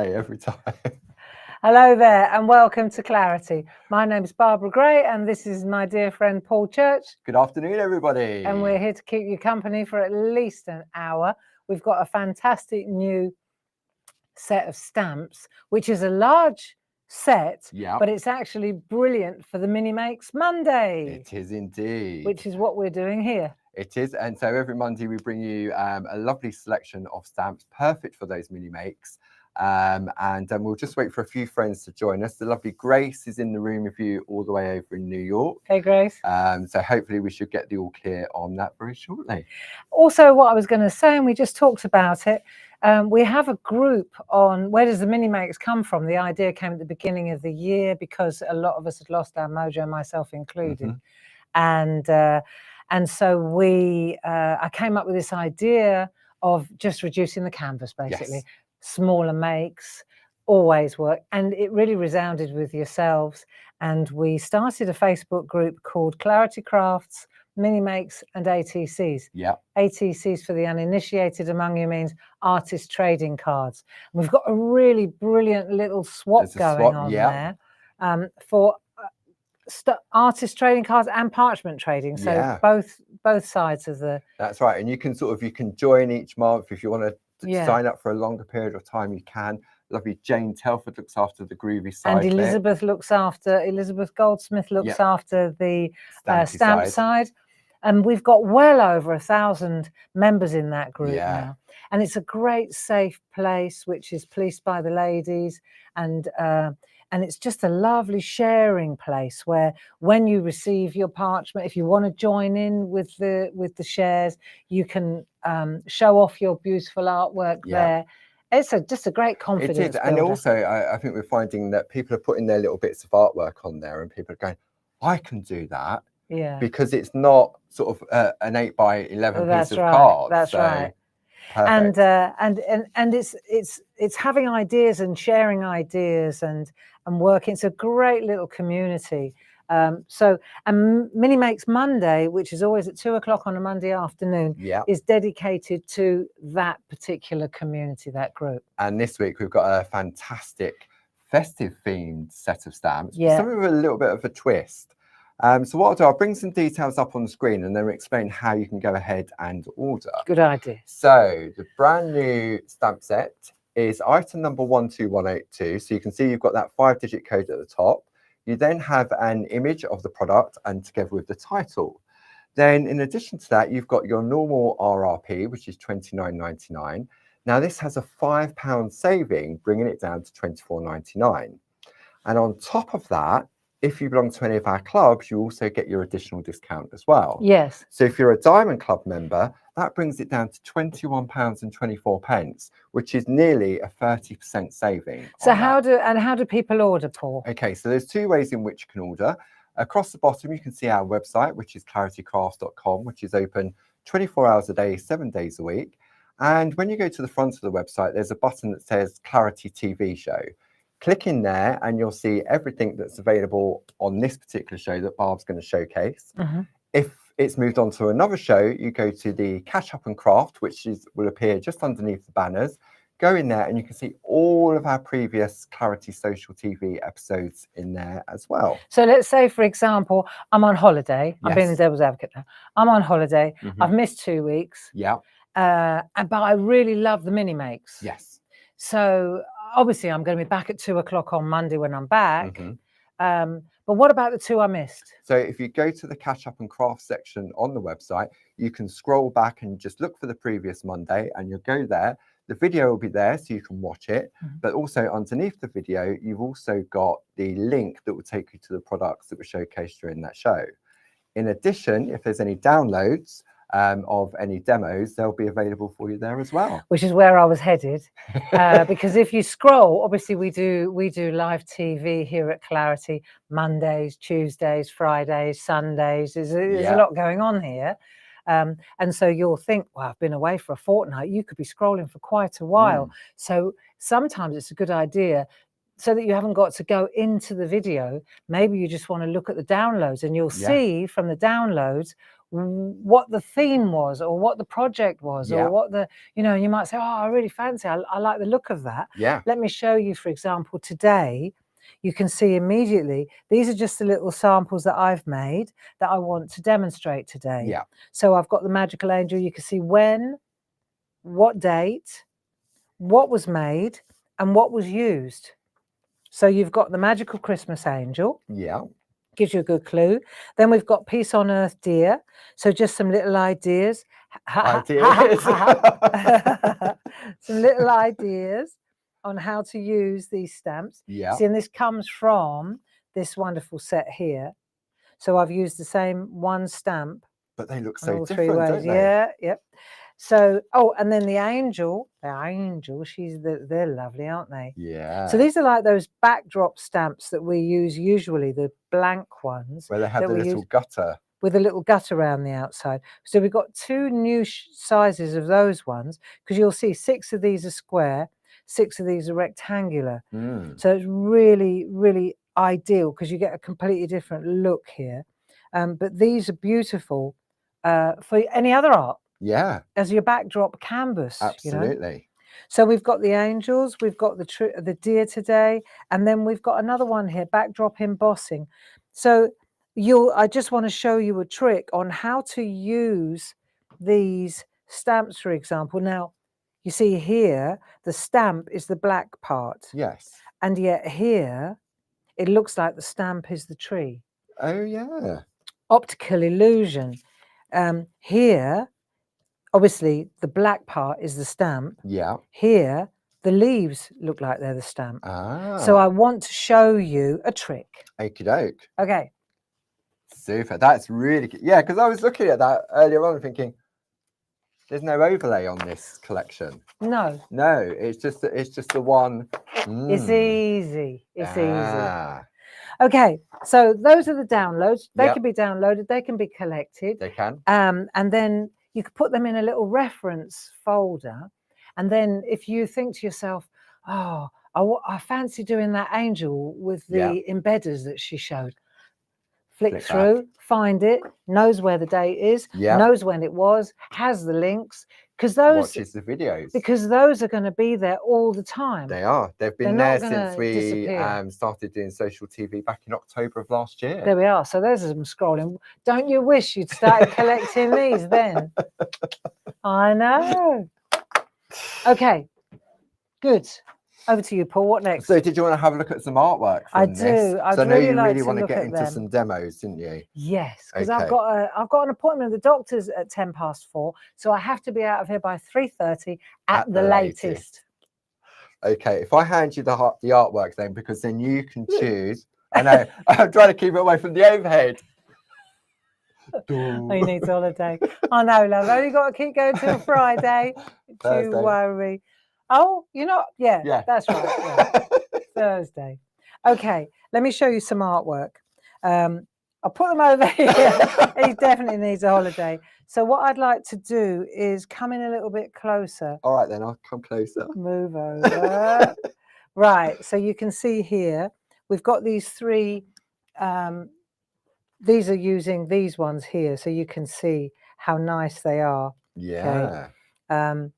every time. Hello there and welcome to Clarity. My name is Barbara Gray and this is my dear friend Paul Church. Good afternoon, everybody. And we're here to keep you company for at least an hour. We've got a fantastic new set of stamps, which is a large set, but it's actually brilliant for the Mini Makes Monday. It is indeed. Which is what we're doing here. It is, and so every Monday we bring you a lovely selection of stamps, perfect for those mini makes. And we'll just wait for a few friends to join us. The lovely Grace is in the room with you all the way over in New York. Hey, Grace. So hopefully we should get the all clear on that very shortly. Also, what I was going to say, and we just talked about it, we have a group on where does the mini makes come from. The idea came at the beginning of the year because a lot of us had lost our mojo, myself included. And so I came up with this idea of just reducing the canvas, basically. Yes. Smaller makes always work, and it really resounded with yourselves. And we started a Facebook group called Clarity Crafts, Mini Makes and ATCs. Yeah. ATCs for the uninitiated among you means artist trading cards. And we've got a really brilliant little swap going on there for artist trading cards and parchment trading. So both sides of the. That's right, and you can join each month if you want to. Sign up for a longer period of time, you can. Lovely Jane Telford looks after the groovy side. And Elizabeth Goldsmith looks after the stamp side. And we've got well over 1,000 members in that group now. And it's a great safe place, which is policed by the ladies. And it's just a lovely sharing place where when you receive your parchment, if you want to join in with the shares, you can show off your beautiful artwork there. It's just a great confidence builder. And also, I think we're finding that people are putting their little bits of artwork on there and people are going, I can do that. Yeah. Because it's not sort of an 8x11 piece of card. That's right. Perfect. And it's having ideas and sharing ideas and working. It's a great little community. And Mini Makes Monday, which is always at 2 o'clock on a Monday afternoon, is dedicated to that particular community, that group. And this week we've got a fantastic festive themed set of stamps. Something with a little bit of a twist. So what I'll do, I'll bring some details up on the screen and then we'll explain how you can go ahead and order. Good idea. So the brand new stamp set is item number 12182. So you can see you've got that 5-digit code at the top. You then have an image of the product and together with the title. Then in addition to that, you've got your normal RRP, which is £29.99. Now this has a £5 saving, bringing it down to £24.99. And on top of that, if you belong to any of our clubs, you also get your additional discount as well. Yes. So if you're a Diamond Club member, that brings it down to £21.24, which is nearly a 30% saving. So how do people order, Paul? Okay, so there's two ways in which you can order. Across the bottom, you can see our website, which is claritycrafts.com, which is open 24 hours a day, 7 days a week. And when you go to the front of the website, there's a button that says Clarity TV Show. Click in there and you'll see everything that's available on this particular show that Barb's going to showcase. If it's moved on to another show, you go to the Catch Up and Craft, which will appear just underneath the banners. Go in there and you can see all of our previous Clarity Social TV episodes in there as well. So let's say, for example, I'm on holiday. I'm being the devil's advocate now. I'm on holiday. I've missed 2 weeks. Yeah. But I really love the mini makes. Yes. So obviously I'm going to be back at 2 o'clock on Monday when I'm back. But what about the 2 I missed? So if you go to the Catch Up and Craft section on the website, you can scroll back and just look for the previous Monday and you'll go there. The video will be there so you can watch it. But also underneath the video, you've also got the link that will take you to the products that were showcased during that show. In addition, if there's any downloads of any demos, they'll be available for you there as well. Which is where I was headed, because if you scroll, obviously we do live TV here at Clarity Mondays, Tuesdays, Fridays, Sundays. There's a lot going on here. And so you'll think, well, I've been away for a fortnight. You could be scrolling for quite a while. So sometimes it's a good idea so that you haven't got to go into the video. Maybe you just want to look at the downloads and you'll see from the downloads what the theme was or what the project was or what the, you might say, oh, I really fancy, I like the look of that. Yeah. Let me show you, for example, today, you can see immediately, these are just the little samples that I've made that I want to demonstrate today. Yeah. So I've got the magical angel. You can see when, what date, what was made, and what was used. So you've got the magical Christmas angel. Yeah. Gives you a good clue. Then we've got Peace on Earth, Dear. So just some little ideas. Ideas. Some little ideas on how to use these stamps. Yeah. See, and this comes from this wonderful set here. So I've used the same one stamp. But they look so all different, 3 ways. don't they? Yeah, yep. So, oh, and then the angel, they're lovely, aren't they? Yeah. So these are like those backdrop stamps that we use usually, the blank ones. Where they have the little gutter. With a little gut around the outside. So we've got 2 new sizes of those ones, because you'll see 6 of these are square, 6 of these are rectangular. So it's really, really ideal because you get a completely different look here. But these are beautiful for any other art. Yeah. As your backdrop canvas. Absolutely. So we've got the angels, we've got the deer today, and then we've got another one here, backdrop embossing. So I just want to show you a trick on how to use these stamps, for example. Now, you see here, the stamp is the black part. Yes. And yet here, it looks like the stamp is the tree. Oh, yeah. Optical illusion. Here, obviously, the black part is the stamp. Yeah. Here, the leaves look like they're the stamp. Ah. So I want to show you a trick. Okie doke. Okay. Super. That's really good. Yeah, because I was looking at that earlier on thinking, there's no overlay on this collection. No. No, it's just the one. It's easy. It's easy. Okay, so those are the downloads. They can be downloaded. They can be collected. They can. And then you could put them in a little reference folder. And then if you think to yourself, oh, I fancy doing that angel with the embedders that she showed. Flick through, find it, knows where the date is, knows when it was, has the links, because those watches the videos. Because those are going to be there all the time. They are. They've been there since we started doing social TV back in October of last year. There we are. So there's some scrolling. Don't you wish you'd started collecting these then? I know. Okay, good. Over to you, Paul. What next? So did you want to have a look at some artwork from I this? do. So I know you really want to get into some demos, didn't you? Yes, because I've got an appointment at the doctor's at 4:10, so I have to be out of here by 3:30 at the latest. Okay, if I hand you the artwork then, because then you can choose. I know, I'm trying to keep it away from the overhead. He needs holiday. I know, love. Only got to keep going till Friday. Don't worry. Oh, you're not? Yeah, that's right. Yeah. Thursday. Okay, let me show you some artwork. I'll put them over here. He definitely needs a holiday. So what I'd like to do is come in a little bit closer. All right, then I'll come closer. Move over. Right, so you can see here, we've got these 3. These are using these ones here, so you can see how nice they are. Yeah. Okay.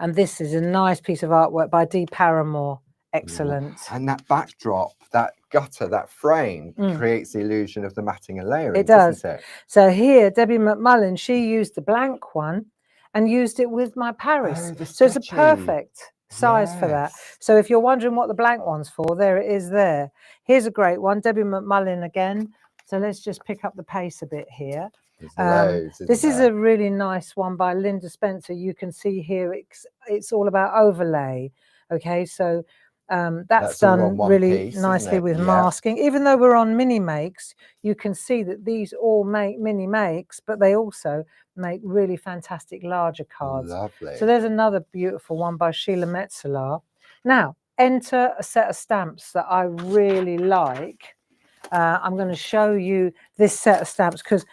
And this is a nice piece of artwork by Dee Paramore. Excellent. And that backdrop, that gutter, that frame creates the illusion of the matting and layering. It does. Doesn't it? So here, Debbie McMullen, she used the blank one and used it with my Paris. So it's a perfect size for that. So if you're wondering what the blank one's for, there it is there. Here's a great one, Debbie McMullen again. So let's just pick up the pace a bit here. This is a really nice one by Linda Spencer. You can see here it's all about overlay. Okay, so that's done really nicely with masking. Even though we're on mini makes, you can see that these all make mini makes, but they also make really fantastic larger cards. Lovely. So there's another beautiful one by Sheila Metzeler. Now enter a set of stamps that I really like. I'm going to show you this set of stamps because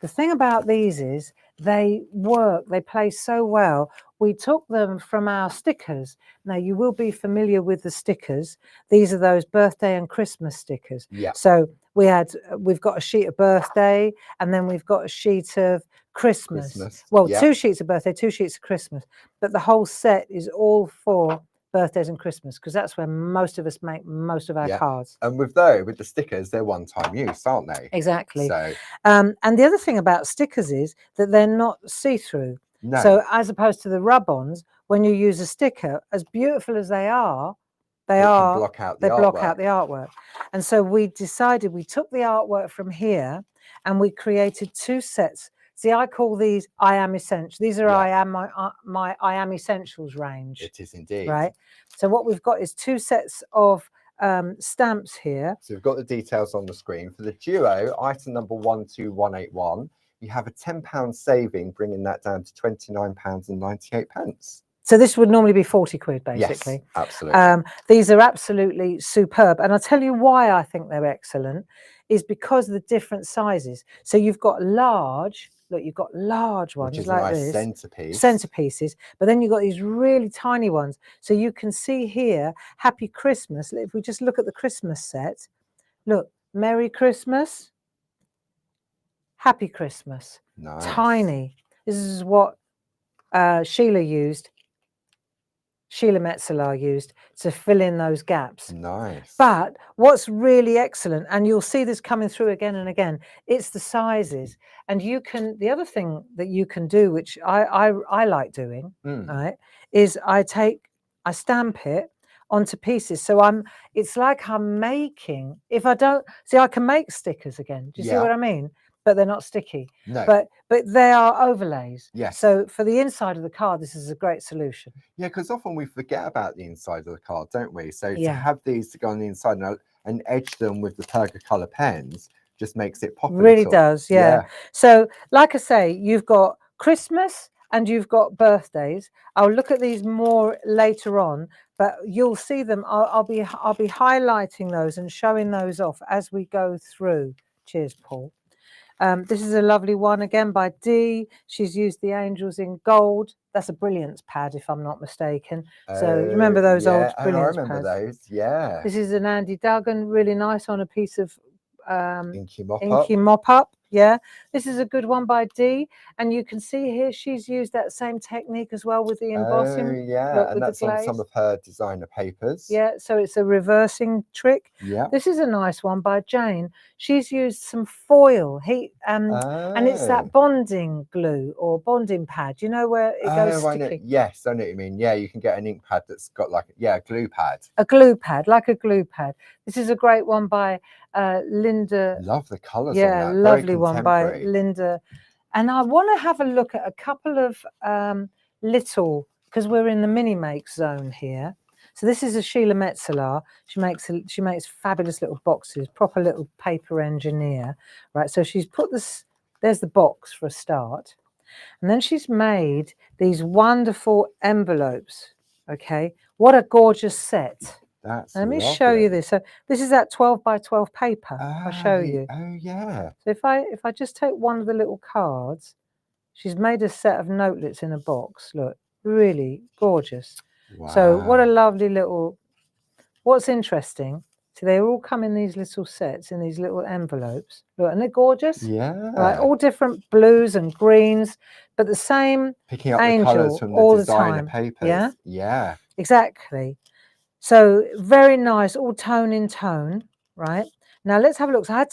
the thing about these is they work, they play so well. We took them from our stickers. Now, you will be familiar with the stickers. These are those birthday and Christmas stickers. Yeah. So we've got a sheet of birthday, and then we've got a sheet of Christmas. Well, 2 sheets of birthday, 2 sheets of Christmas, but the whole set is all for birthdays and Christmas, because that's where most of us make most of our cards. And with the stickers, they're one-time use, aren't they? Exactly. So and the other thing about stickers is that they're not see-through. No. So as opposed to the rub-ons, when you use a sticker, as beautiful as they block out the artwork. And so we decided, we took the artwork from here and we created 2 sets. See, I call these I Am Essentials. These are my I Am Essentials range. It is indeed. Right. So what we've got is 2 sets of stamps here. So we've got the details on the screen. For the duo, item number 12181, you have a £10 saving, bringing that down to £29.98. So this would normally be 40 quid, basically. Yes, absolutely. These are absolutely superb. And I'll tell you why I think they're excellent, is because of the different sizes. So you've got large, look, you've got large ones, which is like a nice this. centerpiece. Centerpieces. But then you've got these really tiny ones. So you can see here, Happy Christmas. If we just look at the Christmas set, look, Merry Christmas, Happy Christmas. Nice. Tiny. This is what Sheila Metzeler used to fill in those gaps. Nice. But what's really excellent, and you'll see this coming through again and again, it's the sizes. And you can, the other thing that you can do, which I like doing, right, is I stamp it onto pieces. So it's like I'm making, if I don't, see, I can make stickers again. Do you see what I mean? But they're not sticky. No. But they are overlays. Yes. So for the inside of the card, this is a great solution. Yeah, because often we forget about the inside of the card, don't we? So to have these to go on the inside and edge them with the Pergacolor pens just makes it pop. Really does, yeah. So like I say, you've got Christmas and you've got birthdays. I'll look at these more later on, but you'll see them. I'll be highlighting those and showing those off as we go through. Cheers, Paul. This is a lovely one again by Dee. She's used the angels in gold. That's a Brilliance pad, if I'm not mistaken. So remember those old Brilliance pads? I remember those, yeah. This is an Andy Duggan, really nice on a piece of inky mop-up. Yeah, this is a good one by Dee, and you can see here she's used that same technique as well with the embossing. Oh yeah, and that's on some of her designer papers. Yeah, so it's a reversing trick. Yeah, this is a nice one by Jane. She's used some foil and it's that bonding glue or bonding pad. You know where it goes sticky? Yes, I know what you mean. Yeah, you can get an ink pad that's got like a glue pad. A glue pad, like a glue pad. This is a great one by Linda. Love the colours. Yeah, on that. lovely one by Linda. And I want to have a look at a couple of little, because we're in the mini make zone here. So this is a Sheila Metzeler. She makes fabulous little boxes, proper little paper engineer, right? So she's put this. There's the box for a start, and then she's made these wonderful envelopes. Okay, what a gorgeous set! Let me show you this. So this is that 12 by 12 paper. I'll show you. Oh yeah. So if I just take one of the little cards, she's made a set of notelets in a box. Look, really gorgeous. Wow. So what a lovely little. What's interesting? So they all come in these little sets in these little envelopes. Look, and they're gorgeous. Yeah. Right, all different blues and greens, but the same picking up angel the colours from all the designer time. papers. Yeah. Yeah. Exactly. So very nice, all tone in tone, right? Now let's have a look. So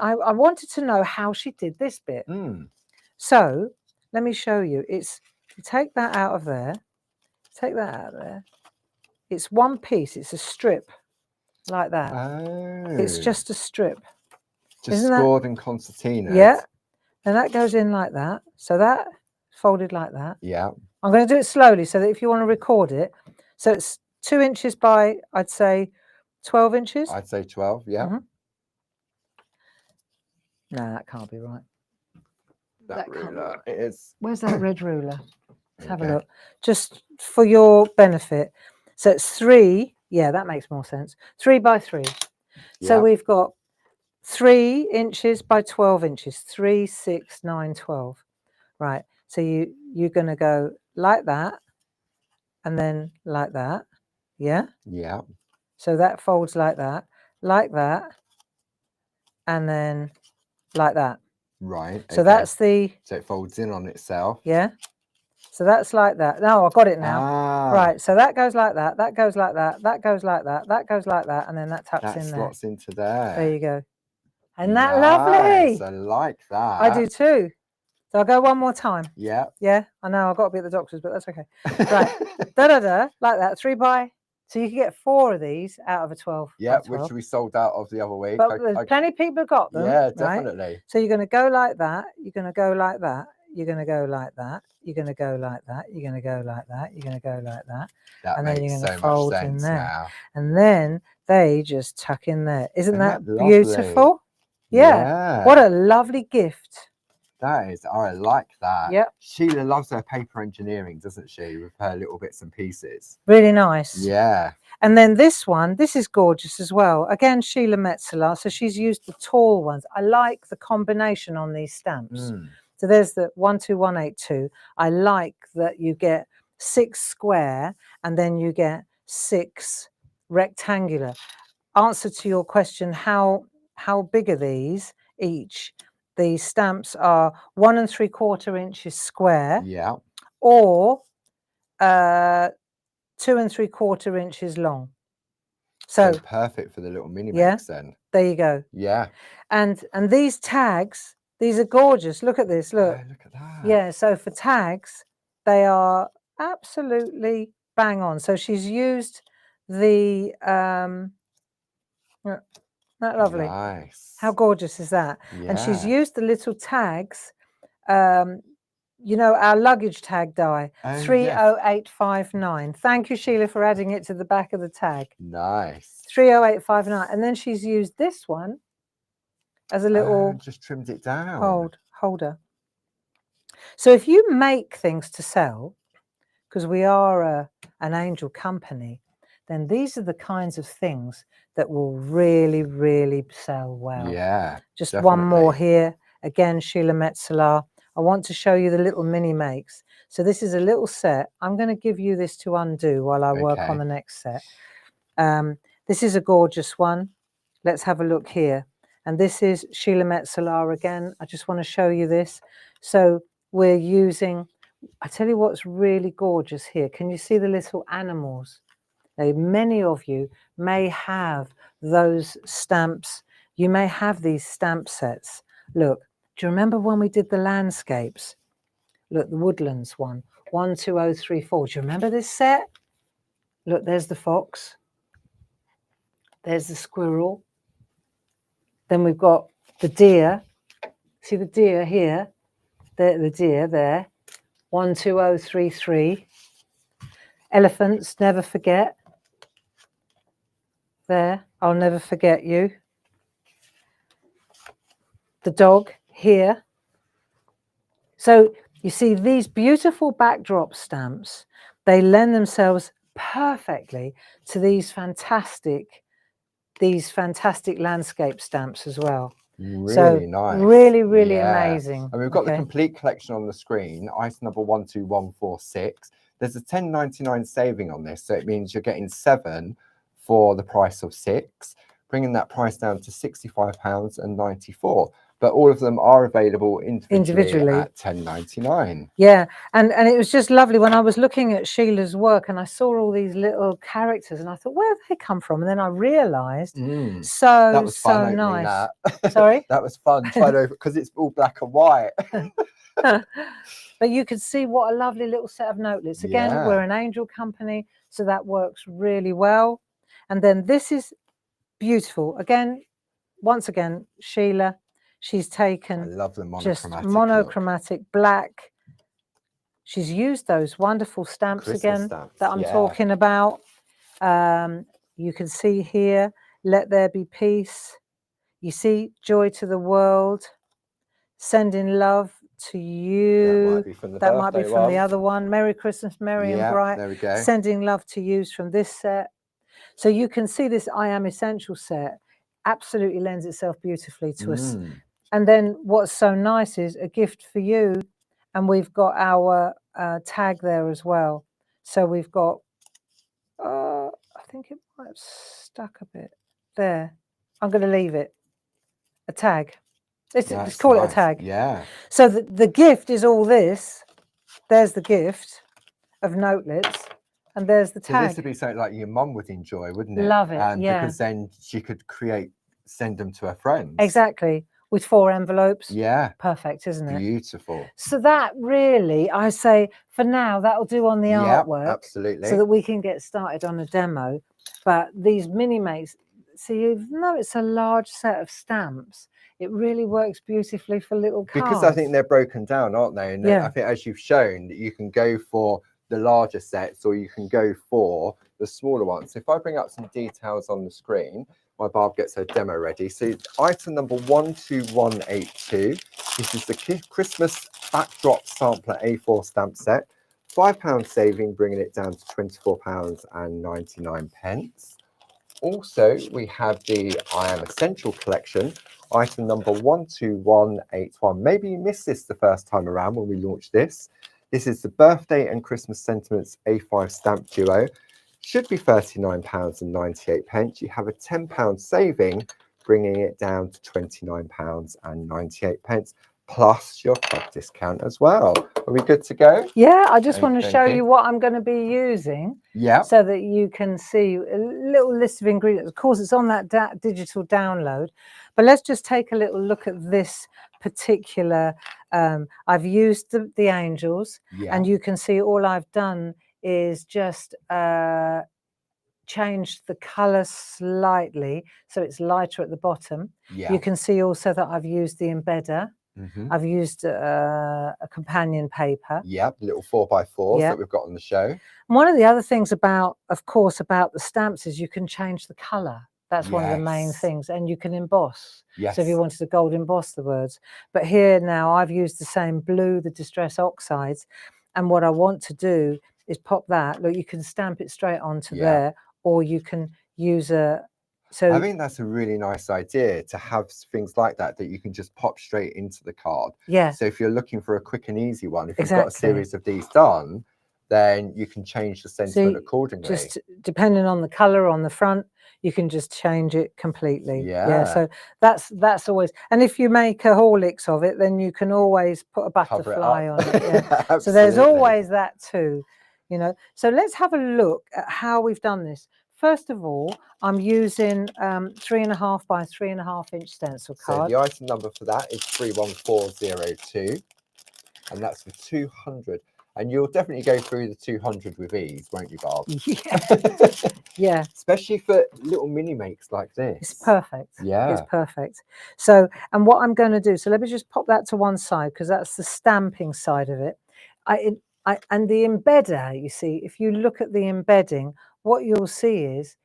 I wanted to know how she did this bit. So let me show you. You take that out of there. Take that out of there. It's one piece. It's a strip like that. Oh. It's just a strip. Just scored in concertina. Yeah. And that goes in like that. So that folded like that. Yeah. I'm going to do it slowly so that if you want to record it. So it's 2 inches by, I'd say, 12 inches. I'd say 12, yeah. No, that can't be right. That ruler is... Where's that red ruler? Let's have a look. Just for your benefit. So it's 3. Yeah, that makes more sense. 3 by 3. So we've got 3 inches by 12 inches. 3, 6, 9, 12. Right. So you're going to go like that and then like that. Yeah? Yeah. So that folds like that, and then like that. Right. So that's the... So it folds in on itself. Yeah. So that's like that. No, I've got it now. Ah. Right. So that goes like that. That goes like that. That goes like that. That goes like that. And then that tucks in there. That slots into there. There you go. Isn't that lovely? I like that. I do too. So I'll go one more time. Yeah. Yeah. I know I've got to be at the doctor's, but that's okay. Right. Da-da-da. Like that. 3 by... So you can get 4 of these out of a 12. Yeah, which we sold out of the other week. But there's plenty of people got them. Yeah, definitely. Right? So you're going to go like that. You're going to go like that. You're going to go like that. You're going to go like that. You're going to go like that. You're going to go like that. And then you're going to fold in there. Now. And then they just tuck in there. Isn't that beautiful? Yeah. What a lovely gift. That is, I like that. Yep. Sheila loves her paper engineering, doesn't she? With her little bits and pieces. Really nice. Yeah. And then this one, this is gorgeous as well. Again, Sheila Metzeler. So she's used the tall ones. I like the combination on these stamps. So there's the 12182. I like that you get 6 square and then you get 6 rectangular. Answer to your question, how big are these each? The stamps are 1 3/4 inches square. Yeah. Or 2 3/4 inches long. So perfect for the little mini makes then. There you go. Yeah. And these tags, these are gorgeous. Look at this. Look. Oh, look at that. Yeah. So for tags, they are absolutely bang on. So she's used the that lovely. Nice. How gorgeous is that? Yeah. And she's used the little tags. You know, our luggage tag die, 30859. Thank you, Sheila, for adding it to the back of the tag. Nice. 30859. And then she's used this one as a little... just trimmed it down. Holder. So if you make things to sell, because we are an angel company, then these are the kinds of things that will really, really sell well. Yeah. Just definitely. One more here. Again, Sheila Metzeler. I want to show you the little mini makes. So this is a little set. I'm going to give you this to undo while I work on the next set. This is a gorgeous one. Let's have a look here. And this is Sheila Metzeler again. I just want to show you this. So we're using, I tell you what's really gorgeous here. Can you see the little animals? Now, many of you may have those stamps. You may have these stamp sets. Look. Do you remember when we did the landscapes? Look, the woodlands one, 12034. Do you remember this set? Look, there's the fox. There's the squirrel. Then we've got the deer. See the deer here? The deer there. 12033. Elephants, never forget. There, I'll never forget you. The dog. Here. So you see these beautiful backdrop stamps, they lend themselves perfectly to these fantastic landscape stamps as well. Really nice. Really, really amazing. And we've got the complete collection on the screen, ice number 12146. There's a £10.99 saving on this, so it means you're getting 7 for the price of 6, bringing that price down to £65.94. But all of them are available individually at £10.99. Yeah, and it was just lovely when I was looking at Sheila's work and I saw all these little characters and I thought, where have they come from? And then I realised, that was fun, nice. That. Sorry? That was fun, because it's all black and white. But you could see what a lovely little set of notelets. Again, we're an angel company, so that works really well. And then this is beautiful. Again, once again, Sheila. She's taken I love the monochromatic black. She's used those wonderful stamps stamps, that I'm talking about. You can see here, let there be peace. You see, joy to the world, sending love to you. That might be from the other one. Merry Christmas, Merry and Bright. There we go. Sending love to you from this set. So you can see this I Am Essential set absolutely lends itself beautifully to us. And then what's so nice is a gift for you. And we've got our tag there as well. So we've got, I think it might have stuck a bit there. I'm going to leave it. a tag. Let's That's call it a nice. tag. Yeah. So the gift is all this. There's the gift of notelets, and there's the So this tag. would be something like your mum would enjoy, wouldn't it? Love it, yeah. Because then she could send them to her friends. Exactly. With 4 envelopes. Yeah. Perfect, isn't it? Beautiful. So that really, I say, for now, that'll do on the artwork. Absolutely. So that we can get started on a demo. But these mini makes, see, even though it's a large set of stamps, it really works beautifully for little cards. Because I think they're broken down, aren't they? And yeah. I think, as you've shown, that you can go for the larger sets or you can go for the smaller ones. So if I bring up some details on the screen, my Barb gets her demo ready. So item number 12182. This is the Christmas backdrop sampler A4 stamp set. £5 saving, bringing it down to £24.99. Also, we have the I Am Essential collection, item number 12181. Maybe you missed this the first time around when we launched this. This is the Birthday and Christmas Sentiments A5 stamp duo. Should be £39.98. You have a £10 saving, bringing it down to £29.98, plus your club discount as well. Are we good to go? Yeah, I just want to show you what I'm going to be using. Yeah. So that you can see a little list of ingredients. Of course, it's on that digital download, but let's just take a little look at this particular. I've used the angels, and you can see all I've done is just changed the color slightly so it's lighter at the bottom. You can see also that I've used the embedder. I've used a companion paper. Little 4x4s that we've got on the show. And one of the other things about the stamps is you can change the color. That's one of the main things, and you can emboss. So if you wanted to gold emboss the words. But here now I've used the same blue, the Distress Oxides, and what I want to do is pop that. Look, you can stamp it straight onto there, or you can use a. So I think that's a really nice idea to have things like that you can just pop straight into the card. Yeah. So if you're looking for a quick and easy one, if you've got a series of these done, then you can change the sentiment accordingly. Just depending on the color on the front, you can just change it completely. Yeah. So that's always. And if you make a Horlicks of it, then you can always put a butterfly on it. Yeah. So there's always that too, you know. So let's have a look at how we've done this. First of all, I'm using 3.5 by 3.5 inch stencil card. So the item number for that is 31402, and that's for 200. And you'll definitely go through the 200 with ease, won't you, Barb? Yeah. Yeah. Especially for little mini makes like this. It's perfect. Yeah. It's perfect. So, and what I'm going to do, so let me just pop that to one side because that's the stamping side of it. And the embedder, you see, if you look at the embedding, what you'll see is,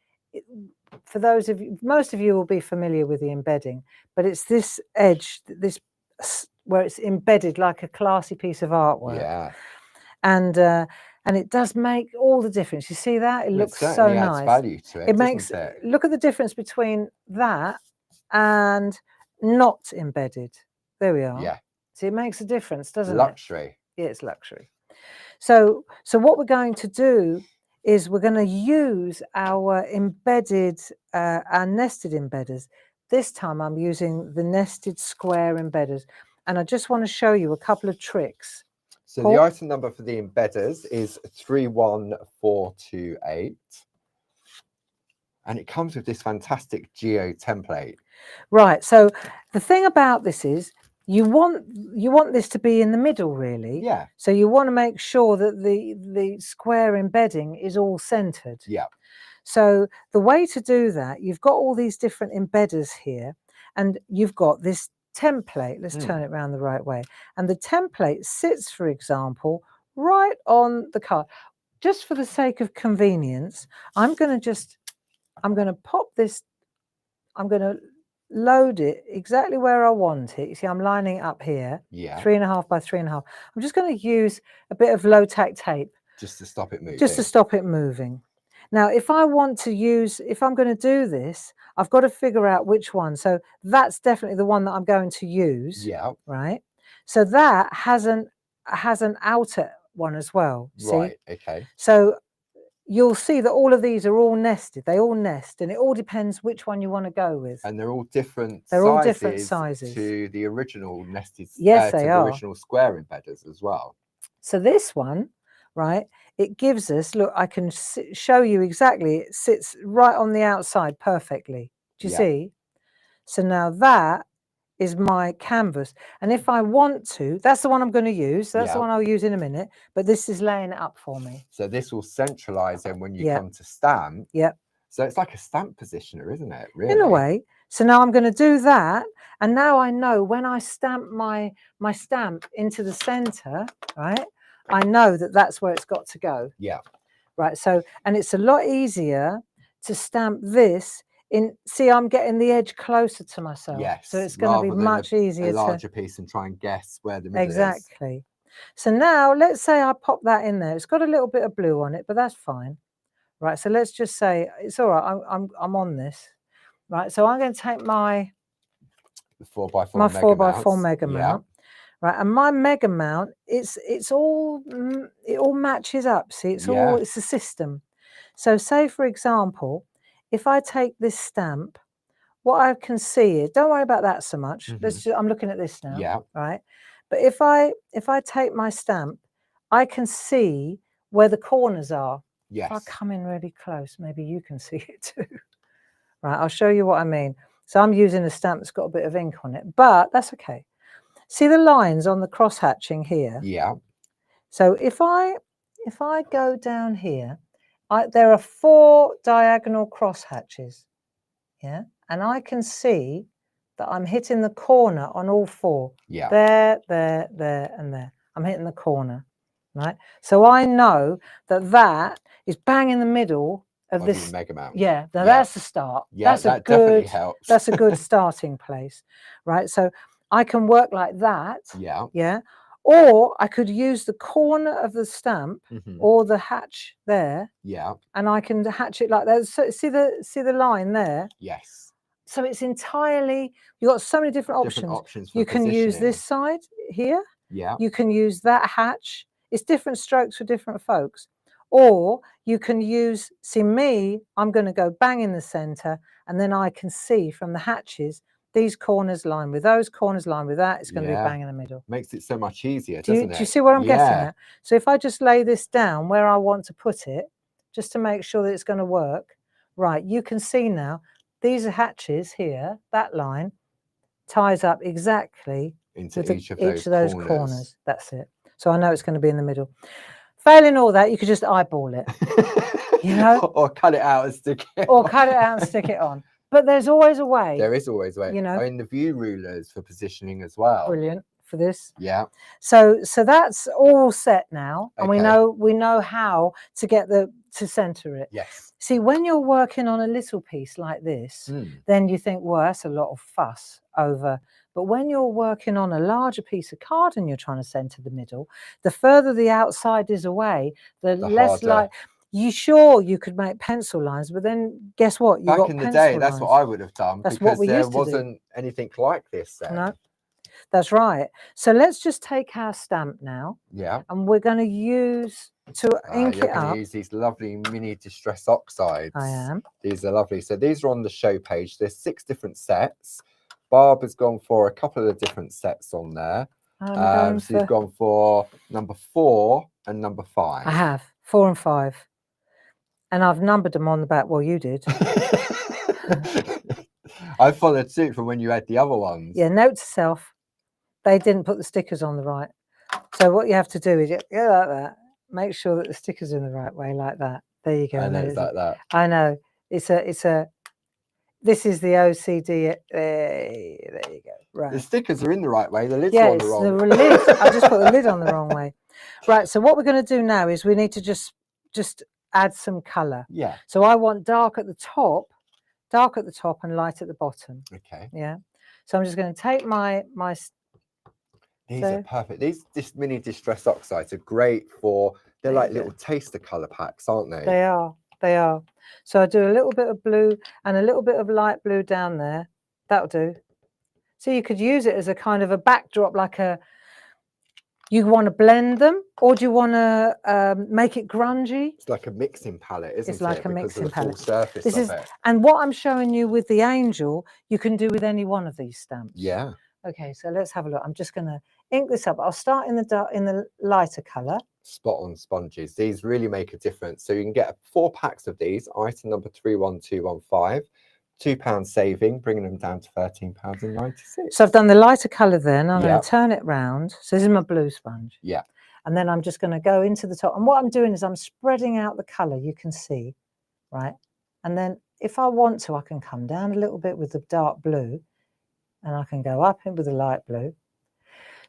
for those of you, most of you will be familiar with the embedding, but it's this edge, this where it's embedded like a classy piece of artwork. Yeah. And it does make all the difference. You see that? It looks so nice. Adds value to it. It makes it. Look at the difference between that and not embedded. There we are. Yeah. See, it makes a difference, doesn't it? Luxury. Yeah, it's luxury. So what we're going to do is we're going to use our embedded, our nested embedders. This time I'm using the nested square embedders. And I just want to show you a couple of tricks. So the item number for the embedders is 31428. And it comes with this fantastic Geo template. Right. So the thing about this is you want this to be in the middle, really. Yeah. So you want to make sure that the square embedding is all centered. Yeah. So the way to do that, you've got all these different embedders here, and you've got this template. Let's turn it around the right way. And the template sits, for example, right on the card. Just for the sake of convenience, I'm going to pop this, I'm going to load it exactly where I want it. You see, I'm lining it up here. Yeah. 3.5 by 3.5. I'm just going to use a bit of low tack tape. Just to stop it moving. Just to stop it moving. Now, if I'm going to do this, I've got to figure out which one. So that's definitely the one that I'm going to use. Yeah. Right. So that has an outer one as well. Right. See? Okay. So you'll see that all of these are all nested. They all nest, and it all depends which one you want to go with. And they're all different sizes to the original nested, yes, to they the are. original square embedders as well. So this one, right, it gives us, look, I can show you exactly, it sits right on the outside perfectly. Do you see? So now that is my canvas. And if I want to, that's the one I'm going to use. That's the one I'll use in a minute. But this is laying it up for me. So this will centralize then when you come to stamp. So it's like a stamp positioner, isn't it? Really? In a way. So now I'm going to do that. And now I know when I stamp my stamp into the center, right, I know that that's where it's got to go. Yeah. Right. So, and it's a lot easier to stamp this in. See, I'm getting the edge closer to myself. Yes. So it's going to be much easier. A larger piece and try and guess where the middle is. Exactly. So now let's say I pop that in there. It's got a little bit of blue on it, but that's fine. Right. So let's just say it's all right. I'm on this. Right. So I'm going to take my 4x4 mega mount. Right, and my mega mount, it all matches up. See, it's a system. So say for example, if I take this stamp, what I can see is, don't worry about that so much. I'm looking at this now. Yeah. Right. But if I take my stamp, I can see where the corners are. Yes. If I come in really close, maybe you can see it too. Right, I'll show you what I mean. So I'm using a stamp that's got a bit of ink on it, but that's okay. See the lines on the cross hatching here? Yeah. So if I go down here, there are 4 diagonal cross hatches. Yeah. And I can see that I'm hitting the corner on all 4. Yeah. There, and there. I'm hitting the corner. Right. So I know that is bang in the middle of this mega mount. Yeah. Now that's the start. Yeah, that definitely helps. That's a good starting place. Right. So I can work like that. Yeah. Yeah. Or I could use the corner of the stamp or the hatch there. Yeah. And I can hatch it like that. So see the line there? Yes. So it's entirely, you've got so many different options. You can use this side here. Yeah. You can use that hatch. It's different strokes for different folks. Or you can use, see me, I'm going to go bang in the center, and then I can see from the hatches, these corners line with those, corners line with that. It's going to be bang in the middle. Makes it so much easier, doesn't it? Do you see what I'm getting at? So if I just lay this down where I want to put it, just to make sure that it's going to work, right, you can see now, these are hatches here, that line ties up exactly into each of those corners. That's it. So I know it's going to be in the middle. Failing all that, you could just eyeball it, you know? Or cut it out and stick it Or cut it out and stick it on. But there's always a way. There is always a way. You know? I mean, the view rulers for positioning as well. Brilliant for this. Yeah. So that's all set now. And we know how to get to center it. Yes. See, when you're working on a little piece like this, then you think, well, that's a lot of fuss over. But when you're working on a larger piece of card and you're trying to center the middle, the further the outside is away, the less like you could make pencil lines, but then guess what? Back in the day, that's what I would have done. That's what we used to do. There wasn't anything like this then. No, that's right. So let's just take our stamp now. Yeah. And we're going to use to ink it up. You're going to use these lovely mini distress oxides. I am. These are lovely. So these are on the show page. There's 6 different sets. Barb has gone for a couple of different sets on there. So you've gone for number 4 and number 5. I have 4 and 5. And I've numbered them on the back. Well, you did. I followed suit from when you had the other ones. Yeah, note to self. They didn't put the stickers on the right. So what you have to do is go like that. Make sure that the stickers are in the right way, like that. There you go. I know it's like that. I know. This is the OCD. There you go. Right. The stickers are in the right way. The lid's on the wrong. The lid. I just put the lid on the wrong way. Right. So what we're going to do now is we need to just add some color. Yeah. So I want dark at the top and light at the bottom. Okay. Yeah. So I'm just going to take my. These are perfect. These mini distress oxides are great for. They're like little taster color packs, aren't they? They are. They are. So I do a little bit of blue and a little bit of light blue down there. That'll do. So you could use it as a kind of a backdrop, like a You want to blend them, or do you want to make it grungy? It's like a mixing palette, isn't it? It's like a because of mixing the full palette. surface This of is, it. and what I'm showing you with the angel, you can do with any one of these stamps. Yeah. Okay, so let's have a look. I'm just going to ink this up. I'll start in the lighter color. Spot on sponges. These really make a difference. So you can get 4 packs of these. Item number 31215. £2 saving, bringing them down to £13.96. So I've done the lighter color then. I'm going to turn it round. So this is my blue sponge. Yeah. And then I'm just going to go into the top. And what I'm doing is I'm spreading out the color, you can see, right? And then if I want to, I can come down a little bit with the dark blue, and I can go up in with the light blue.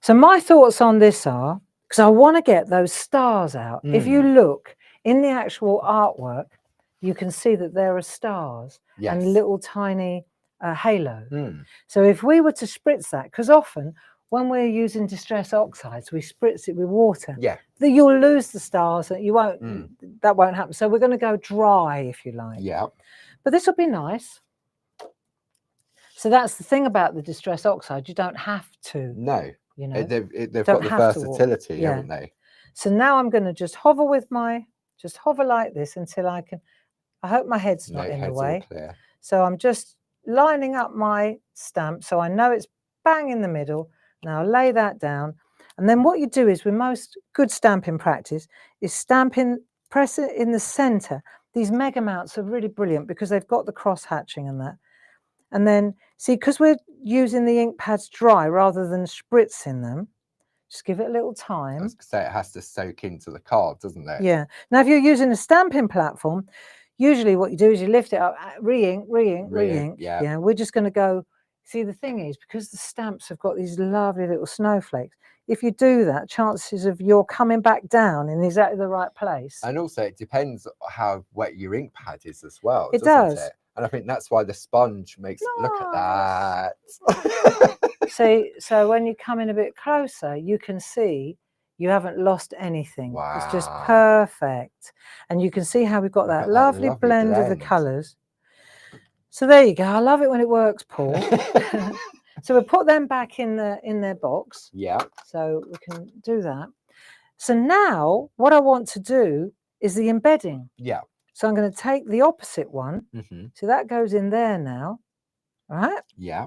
So my thoughts on this are, because I want to get those stars out. If you look in the actual artwork, you can see that there are stars and little tiny halos. So if we were to spritz that, because often when we're using Distress Oxides, we spritz it with water. Yeah. You'll lose the stars. You won't. That won't happen. So we're going to go dry, if you like. Yeah. But this will be nice. So that's the thing about the Distress Oxide. You don't have to. No. You know, they've got the versatility, haven't they? So now I'm going to just hover just hover like this until I can. I hope my head's not in the way. Clear. So I'm just lining up my stamp so I know it's bang in the middle. Now I'll lay that down. And then what you do is, with most good stamping practice, is press it in the center. These mega mounts are really brilliant because they've got the cross hatching and that. And then, see, because we're using the ink pads dry rather than spritzing them, just give it a little time. I was going to say, it has to soak into the card, doesn't it? Yeah. Now, if you're using a stamping platform, usually what you do is you lift it up, re-ink, re-ink, re-ink. Yeah. We're just going to go. See, the thing is, because the stamps have got these lovely little snowflakes, if you do that, chances of you're coming back down in exactly the right place. And also, it depends how wet your ink pad is as well. It does. It? And I think that's why the sponge makes it. Look at that. See, so when you come in a bit closer, you can see you haven't lost anything. Wow. It's just perfect. And you can see how we've got that lovely blend of the colours. So there you go. I love it when it works, Paul. So we'll put them back in their box. Yeah. So we can do that. So now what I want to do is the embedding. Yeah. So I'm going to take the opposite one. So that goes in there now. All right? Yeah.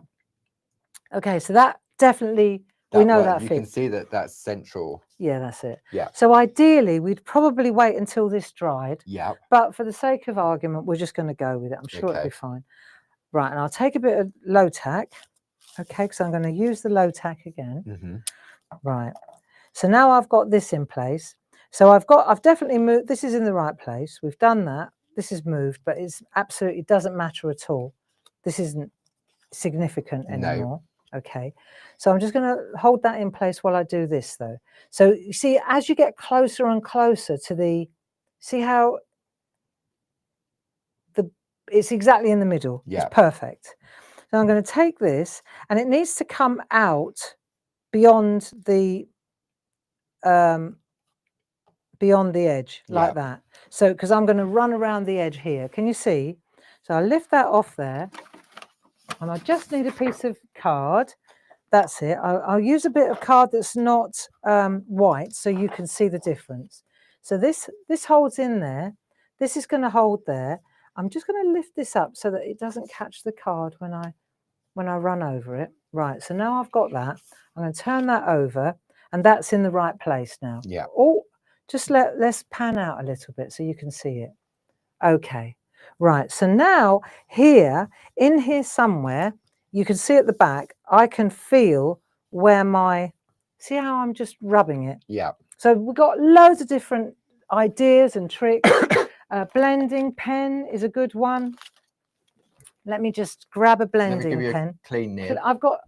Okay, so that definitely, we know that fits. You can see that that's central. Yeah, that's it. Yeah. So ideally, we'd probably wait until this dried. Yeah. But for the sake of argument, we're just going to go with it. I'm sure it'll be fine. Right, and I'll take a bit of low tack. Okay, because I'm going to use the low tack again. Right. So now I've got this in place. So I've definitely moved. This is in the right place. We've done that. This is moved, but it's absolutely doesn't matter at all. This isn't significant anymore. No. Okay. So I'm just going to hold that in place while I do this, though. So you see, as you get closer and closer to the, see how it's exactly in the middle. Yeah. It's perfect. So I'm going to take this, and it needs to come out beyond the edge like that. So because I'm going to run around the edge here. Can you see? So I lift that off there, and I just need a piece of card. That's it. I'll use a bit of card that's not white, so you can see the difference. So this holds in there. This is going to hold there. I'm just going to lift this up so that it doesn't catch the card when I run over it. Right, so now I've got that. I'm going to turn that over, and that's in the right place now. Yeah. Oh, just let's pan out a little bit so you can see it. Okay, right. So now in here somewhere, you can see at the back, I can feel where see how I'm just rubbing it? Yeah. So we've got loads of different ideas and tricks. Blending pen is a good one. Let me just grab a blending pen. Clean nib. I've got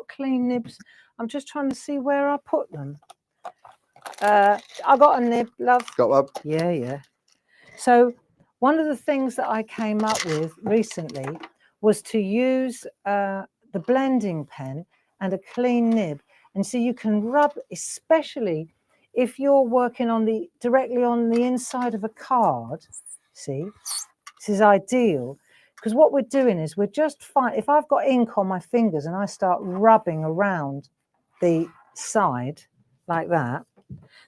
clean nibs. I'm just trying to see where I put them. I got a nib, love. Got one? Yeah. So one of the things that I came up with recently was to use the blending pen and a clean nib. And so you can rub, especially if you're working directly on the inside of a card. See, this is ideal. Because what we're doing is we're just fine. If I've got ink on my fingers and I start rubbing around the side, like that,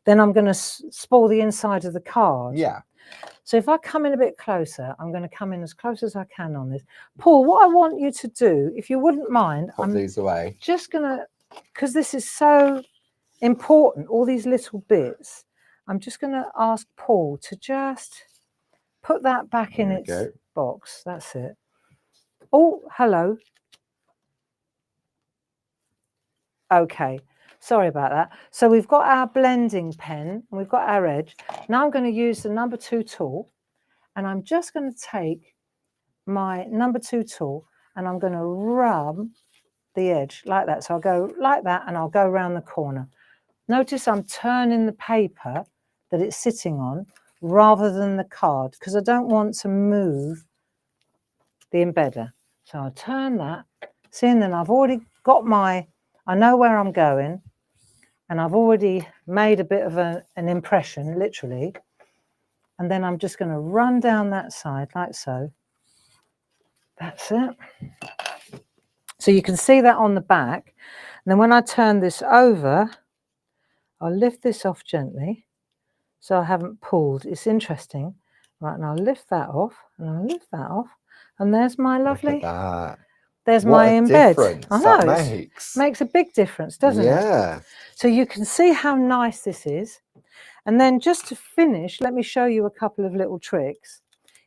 then I'm going to spoil the inside of the card. Yeah. So if I come in a bit closer, I'm going to come in as close as I can on this. Paul, what I want you to do, if you wouldn't mind, Pop these away. Just going to, because this is so important, all these little bits, I'm just going to ask Paul to just put that back in its box. That's it. Oh, hello. Okay, sorry about that. So we've got our blending pen and we've got our edge. Now I'm going to use the number 2 tool, and I'm just going to take my number 2 tool and I'm going to rub the edge like that. So I'll go like that and I'll go around the corner. Notice I'm turning the paper that it's sitting on rather than the card, because I don't want to move the embedder. So I'll turn that. See, and then I've already got I know where I'm going, and I've already made a bit of an impression, literally. And then I'm just going to run down that side like so. That's it. So you can see that on the back. And then when I turn this over, I'll lift this off gently so I haven't pulled. It's interesting. Right, and I'll lift that off, and I'll lift that off. And there's my lovely... Look at that. There's what my embed. I know, that makes a big difference, doesn't it? Yeah. So you can see how nice this is. And then just to finish, let me show you a couple of little tricks.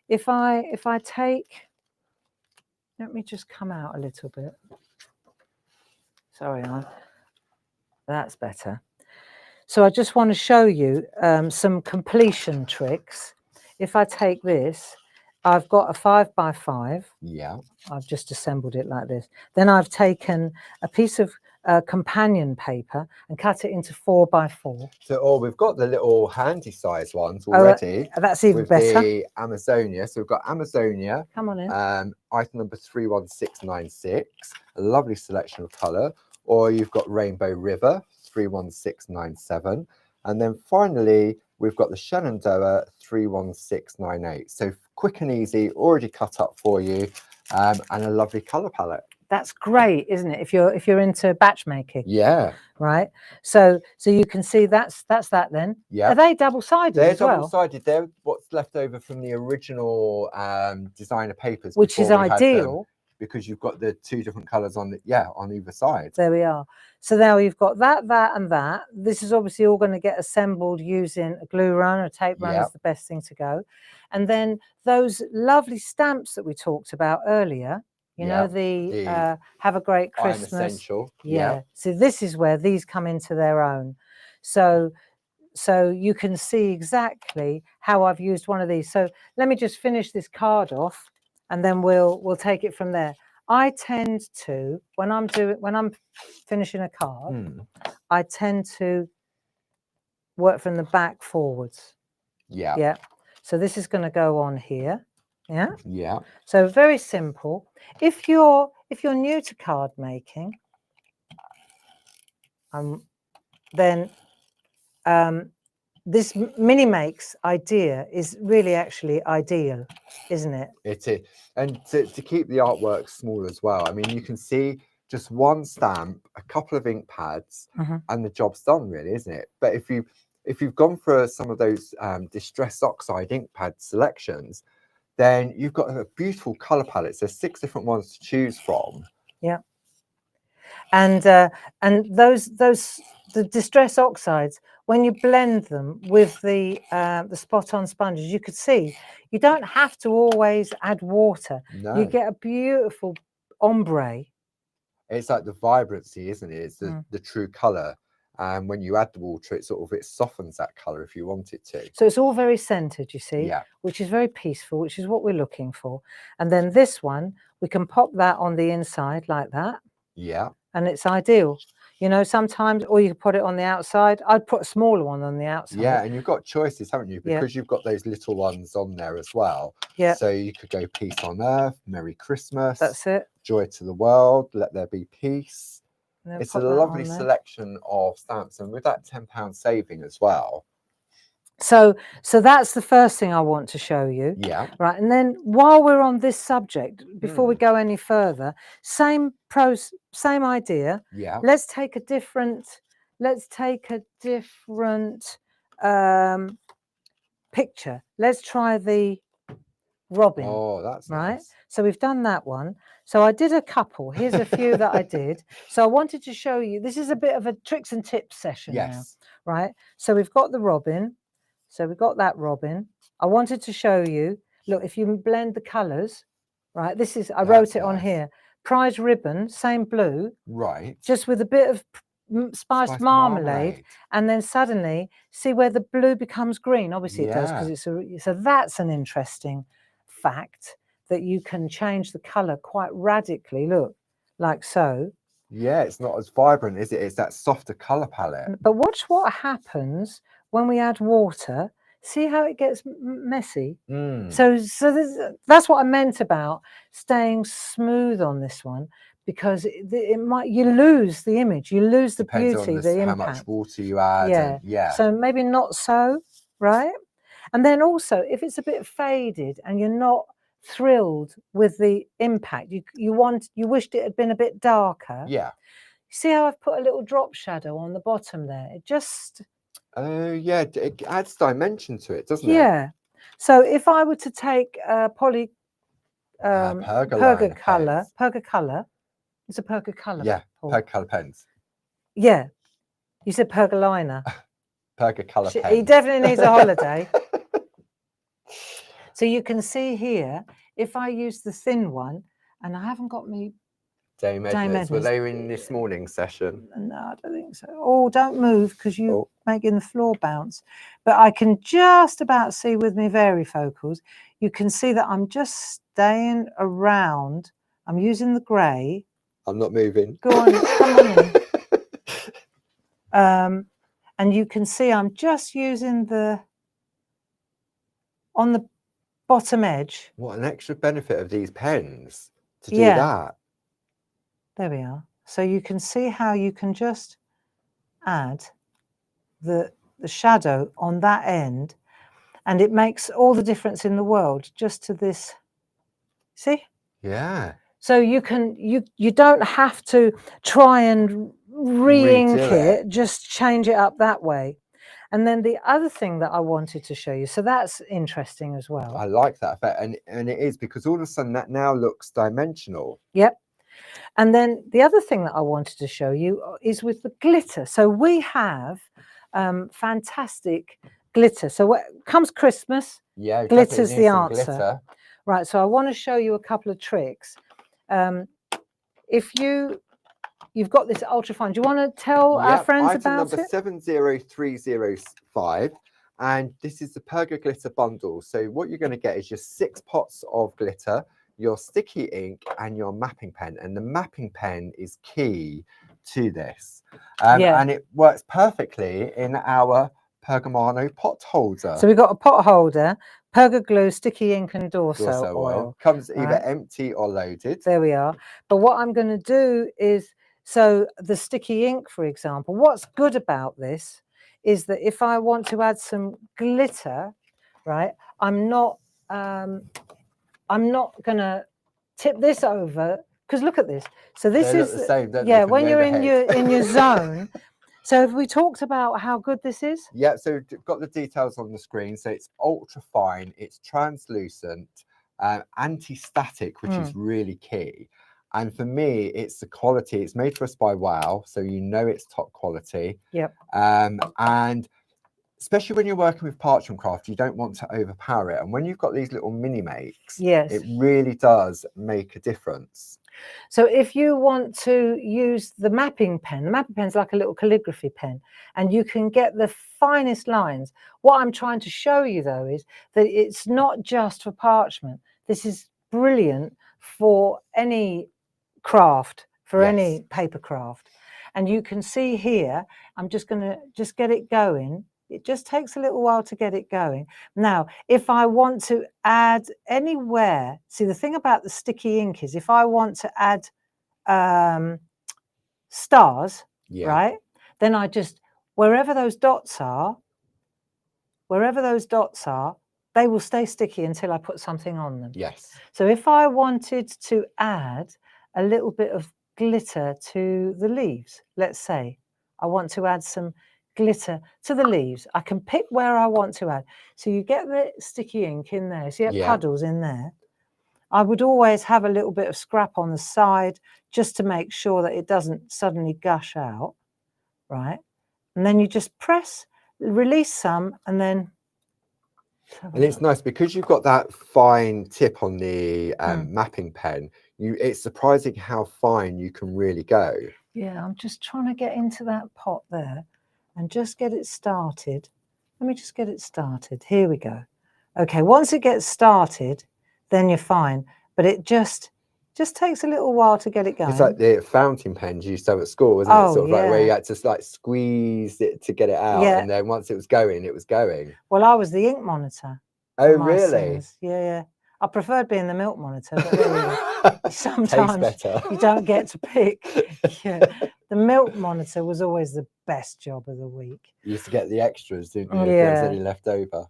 If I take, let me just come out a little bit. Sorry, that's better. So I just want to show you some completion tricks. If I take this, I've got a 5x5. Yeah. I've just assembled it like this. Then I've taken a piece of companion paper and cut it into 4x4. So, we've got the little handy size ones already. That's even better. The Amazonia. So we've got Amazonia. Come on in. Item number 31696. A lovely selection of colour. Or you've got Rainbow River 31697. And then finally, we've got the Shenandoah 31698. So quick and easy, already cut up for you, and a lovely colour palette. That's great, isn't it? If you're into batch making. Yeah. Right. So you can see that's that then. Yeah. Are they double-sided as well? They're double-sided. They're what's left over from the original designer papers. Which is ideal. Because you've got the 2 different colours on either side. There we are. So now you've got that, and that. This is obviously all going to get assembled using a glue run or a tape run is the best thing to go. And then those lovely stamps that we talked about earlier, you know, the Have a Great Christmas. Essential. Yeah. So this is where these come into their own. So you can see exactly how I've used one of these. So let me just finish this card off, and then we'll take it from there. I tend to, when I'm finishing a card, I tend to work from the back forwards. Yeah. Yeah. So this is going to go on here. Yeah. Yeah. So very simple. If you're new to card making, then this mini makes idea is really actually ideal, isn't it? It is. And to keep the artwork small as well. I mean, you can see just one stamp, a couple of ink pads, and the job's done, really, isn't it? But if you've gone for some of those Distress Oxide ink pad selections, then you've got a beautiful color palette. There's 6 different ones to choose from. Yeah. And the Distress Oxides, when you blend them with the Spot On sponges, you could see you don't have to always add water. No. You get a beautiful ombre. It's like the vibrancy, isn't it? It's the true color. And when you add the water, it softens that color if you want it to. So it's all very centered, you see, which is very peaceful, which is what we're looking for. And then this one, we can pop that on the inside like that. Yeah. And it's ideal. You know, sometimes, or you could put it on the outside. I'd put a smaller one on the outside. Yeah, and you've got choices, haven't you? Because you've got those little ones on there as well. Yeah. So you could go Peace on Earth, Merry Christmas. That's it. Joy to the World, Let There Be Peace. It's a lovely selection of stamps, and with that £10 saving as well. So that's the first thing I want to show you. Yeah. Right, and then while we're on this subject, before we go any further, same idea. Yeah. Let's take a different let's take a different picture. Let's try the robin. Oh, that's right. nice. So we've done that one. So I did a couple. Here's a few that I did. So I wanted to show you. This is a bit of a tricks and tips session now, right? So we've got the robin. So we've got that robin. I wanted to show you. Look, if you blend the colours, right? This is I wrote it on here. Prize ribbon, same blue, right? Just with a bit of spiced marmalade, and then suddenly see where the blue becomes green. Obviously, it does because it's a. So that's an interesting fact that you can change the color quite radically. Look, like so. Yeah, it's not as vibrant, is it? It's that softer color palette. But watch what happens when we add water. See how it gets messy. So that's what I meant about staying smooth on this one, because it might, you lose the image, you lose the beauty, the impact. How much water you add. So maybe not so, right? And then also, if it's a bit faded and you're not thrilled with the impact, you wished it had been a bit darker. See how I've put a little drop shadow on the bottom there? It just it adds dimension to it, doesn't it? Yeah. So if I were to take perga color, it's a perga color. Yeah, perga color pens. Yeah, you said pergaliner. Perga color pens. He definitely needs a holiday. So you can see here, if I use the thin one, and I haven't got me Dame Edwards. Were they in this morning's session? No, I don't think so. Oh, don't move because you're making the floor bounce. But I can just about see with my varifocals, you can see that I'm just staying around. I'm using the grey. I'm not moving. Go on, come on in. And you can see I'm just using on the bottom edge. What an extra benefit of these pens to do that. There we are. So you can see how you can just add the shadow on that end, and it makes all the difference in the world just to this. See? Yeah. So you don't have to try and re-ink it, just change it up that way. And then the other thing that I wanted to show you, so that's interesting as well. I like that effect, and it is, because all of a sudden that now looks dimensional. Yep. And then the other thing that I wanted to show you is with the glitter. So we have fantastic glitter. So when comes Christmas, glitter's the answer. Glitter. Right, so I want to show you a couple of tricks. If you've got this ultra fine, do you want to tell our friends about it? Number 70305, and this is the Perga Glitter Bundle. So what you're going to get is your 6 pots of glitter, your sticky ink, and your mapping pen. And the mapping pen is key to this. And it works perfectly in our Pergamano pot holder. So we've got a pot holder, Perga glue, sticky ink, and Dorso oil. Comes either empty or loaded. There we are. But what I'm going to do is, so the sticky ink, for example, what's good about this is that if I want to add some glitter, right, I'm not going to tip this over, because look at this. So this is the same, when you're in your zone. So have we talked about how good this is? Yeah, so got the details on the screen. So it's ultra fine, it's translucent, anti-static, which is really key. And for me, it's the quality. It's made for us by Wow, so you know it's top quality. Yep. And especially when you're working with parchment craft, you don't want to overpower it. And when you've got these little mini makes, it really does make a difference. So if you want to use the mapping pen is like a little calligraphy pen, and you can get the finest lines. What I'm trying to show you, though, is that it's not just for parchment. This is brilliant for any craft, for any paper craft. And you can see here, I'm just going to get it going. It just takes a little while to get it going. Now, if I want to add anywhere, see, the thing about the sticky ink is if I want to add stars, right, then I just, wherever those dots are, they will stay sticky until I put something on them. Yes. So if I wanted to add a little bit of glitter to the leaves, let's say, I want to add some glitter to the leaves. I can pick where I want to add. So you get the sticky ink in there. So you get puddles in there. I would always have a little bit of scrap on the side just to make sure that it doesn't suddenly gush out, right? And then you just press, release some, and then... And it's nice because you've got that fine tip on the mapping pen. It's surprising how fine you can really go. Yeah, I'm just trying to get into that pot there and just get it started. Let me just get it started. Here we go. Okay, once it gets started, then you're fine. But it just takes a little while to get it going. It's like the fountain pens you used to have at school, wasn't it? Sort of like where you had to like squeeze it to get it out. And then once it was going, it was going. Well, I was the ink monitor. Oh, really? Yeah. I preferred being the milk monitor, but really, sometimes you don't get to pick. Yeah. The milk monitor was always the best job of the week. You used to get the extras, didn't you? If there was any left over.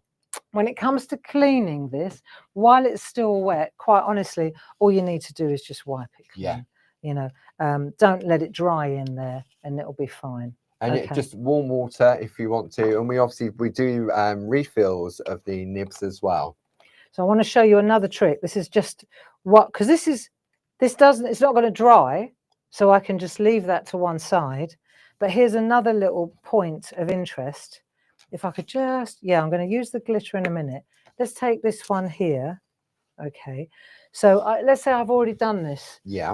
When it comes to cleaning this, while it's still wet, quite honestly, all you need to do is just wipe it clean. Yeah. You know, don't let it dry in there and it'll be fine. And it just warm water if you want to. And we do refills of the nibs as well. So I want to show you another trick. This is just because it's not going to dry, so I can just leave that to one side. But here's another little point of interest. If I could just, I'm going to use the glitter in a minute. Let's take this one here. Okay. So let's say I've already done this. Yeah.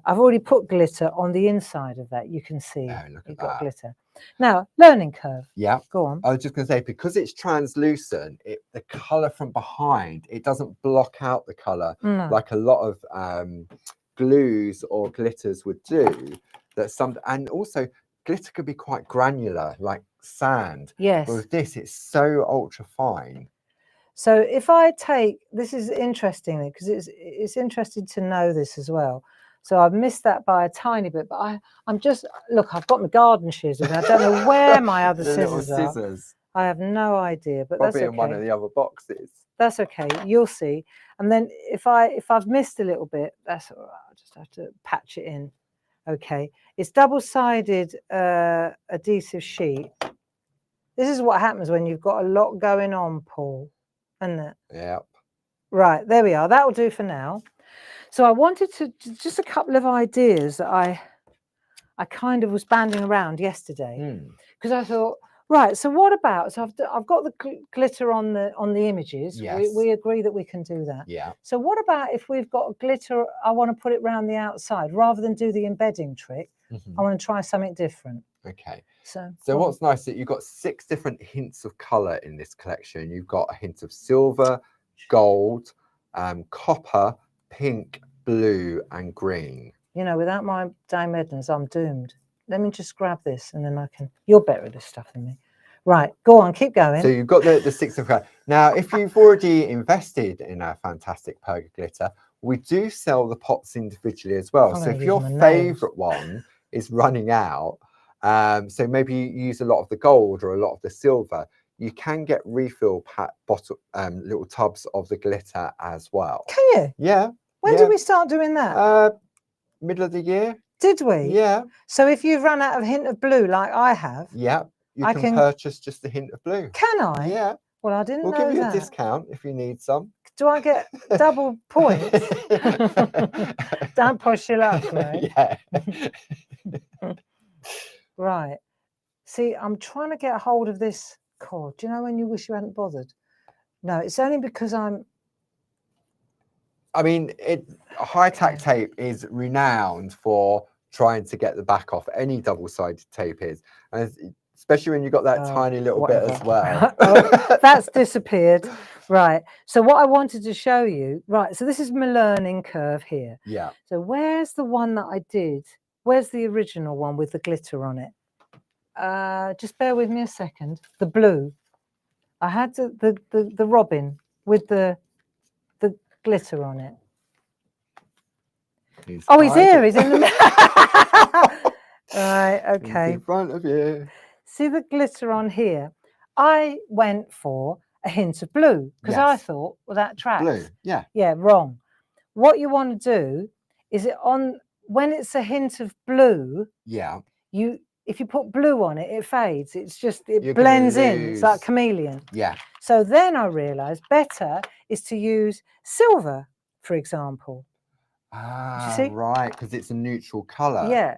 I've already put glitter on the inside of that. You can see you've got glitter. Now, learning curve. Yeah. Go on. I was just going to say, because it's translucent, the colour from behind, it doesn't block out the colour like a lot of glues or glitters would do. And also, glitter can be quite granular, like sand. Yes. But with this, it's so ultra fine. So if I take, this is interesting because it's interesting to know this as well. So I've missed that by a tiny bit, but I'm just, look, I've got my garden shears with me. I don't know where my other scissors are. I have no idea, but probably that's okay. In one of the other boxes. That's okay. You'll see. And then if I've missed a little bit, that's all right. I'll just have to patch it in. Okay. It's double-sided adhesive sheet. This is what happens when you've got a lot going on, Paul, isn't it? Yep. Right, there we are. That will do for now. So I wanted to just a couple of ideas that I kind of was banding around yesterday because I thought, right, so what about? So I've got the glitter on the images. Yes. We agree that we can do that. Yeah. So what about if we've got glitter? I want to put it around the outside rather than do the embedding trick. I want to try something different. Okay. So what's nice that you've got 6 different hints of colour in this collection. You've got a hint of silver, gold, copper, pink, blue, and green. You know, without my Dame Edna's, I'm doomed. Let me just grab this and then I can... You're better at this stuff than me. Right, go on, keep going. So you've got the 6 of colour. Now, if you've already invested in our fantastic Perga glitter, we do sell the pots individually as well. So if your favourite one is running out, so maybe you use a lot of the gold or a lot of the silver, you can get refill little tubs of the glitter as well. Can you? Yeah. When did we start doing that? Middle of the year. Did we? Yeah. So if you've run out of hint of blue like I have, yeah, you can purchase just a hint of blue. Can I? Yeah. Well, I didn't know that. We'll give you a discount if you need some. Do I get double points? Don't push your luck, mate. Yeah. Right. See, I'm trying to get a hold of this cord. Do you know when you wish you hadn't bothered? No, it's only because I mean, high-tack tape is renowned for trying to get the back off. Any double-sided tape is, and especially when you've got that tiny little bit as well. That's disappeared. Right. So what I wanted to show you, right, so this is my learning curve here. Yeah. So where's the one that I did? Where's the original one with the glitter on it? Just bear with me a second. The blue. I had the robin with the glitter on it. He's here. He's in the middle. Right, okay. He's in front of you. See the glitter on here? I went for a hint of blue because I thought, well, that tracks. Blue, yeah. Yeah, wrong. What you want to do is when it's a hint of blue, yeah, if if you put blue on it, it fades. It's just, it You're gonna blends in. It's like lose. chameleon. Yeah. So then I realized better is to use silver, for example. Ah, see? right, because it's a neutral color. Yeah.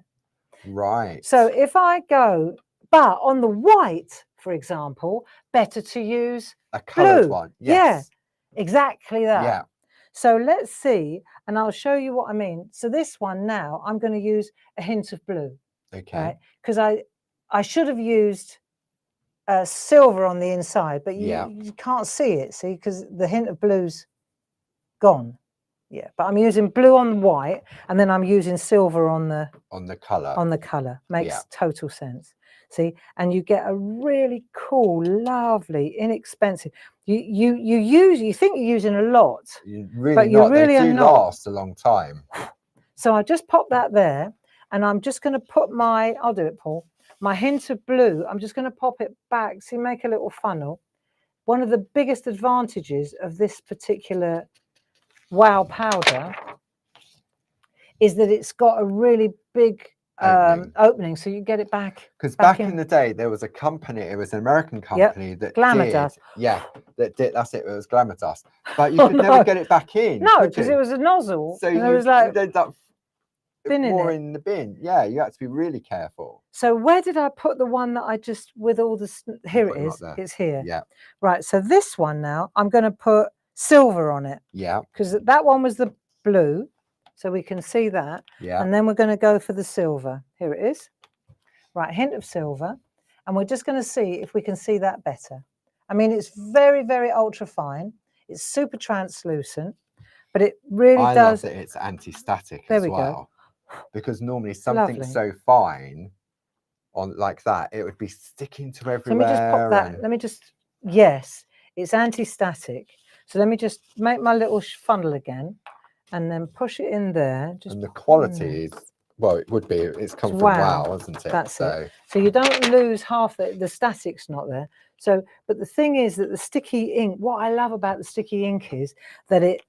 Right. So if I go, but on the white, for example, better to use a colored blue. one. Yeah, Yes. exactly that. Yeah. So let's see, and I'll show you what I mean. So this one now, I'm going to use a hint of blue, Okay. right? Because I should have used silver on the inside, but you can't see it, see, because the hint of blue's gone. Yeah, but I'm using blue on white, and then I'm using silver on the color. On the color. Makes total sense. See, and you get a really cool, lovely, inexpensive. You think you're using a lot, But you really are not. Last a long time. So I just pop that there, and I'm just going to put my. I'll do it, Paul. My hint of blue. I'm just going to pop it back. See, make a little funnel. One of the biggest advantages of this particular wow powder is that it's got a really big opening, so you get it back. Because back in the day, there was a company, it was an American company that Glamour Dust. that did, that's it, it was Glamour Dust. But you could never get it back in. No, because it was a nozzle. So it was like, you'd end up more in the bin. Yeah, you had to be really careful. So where did I put the one that I just, with all the, here it is, it's here. Yeah. Right, so this one now, I'm going to put silver on it. Yeah. Because that one was the blue. So we can see that. Yeah. And then we're going to go for the silver. Here it is. Right, hint of silver. And we're just going to see if we can see that better. I mean, it's very, very ultra fine. It's super translucent, but it really I does. love that it's anti-static as well. Go. Because normally something so fine on like that, it would be sticking to everywhere. Let me just pop that. Let me just, yes, it's anti-static. So let me just make my little funnel again. And then push it in there. And the quality is, well, it would be, it's come from wow, isn't it? That's it. So you don't lose half the static's not there. So, but the thing is that the sticky ink, what I love about the sticky ink is that it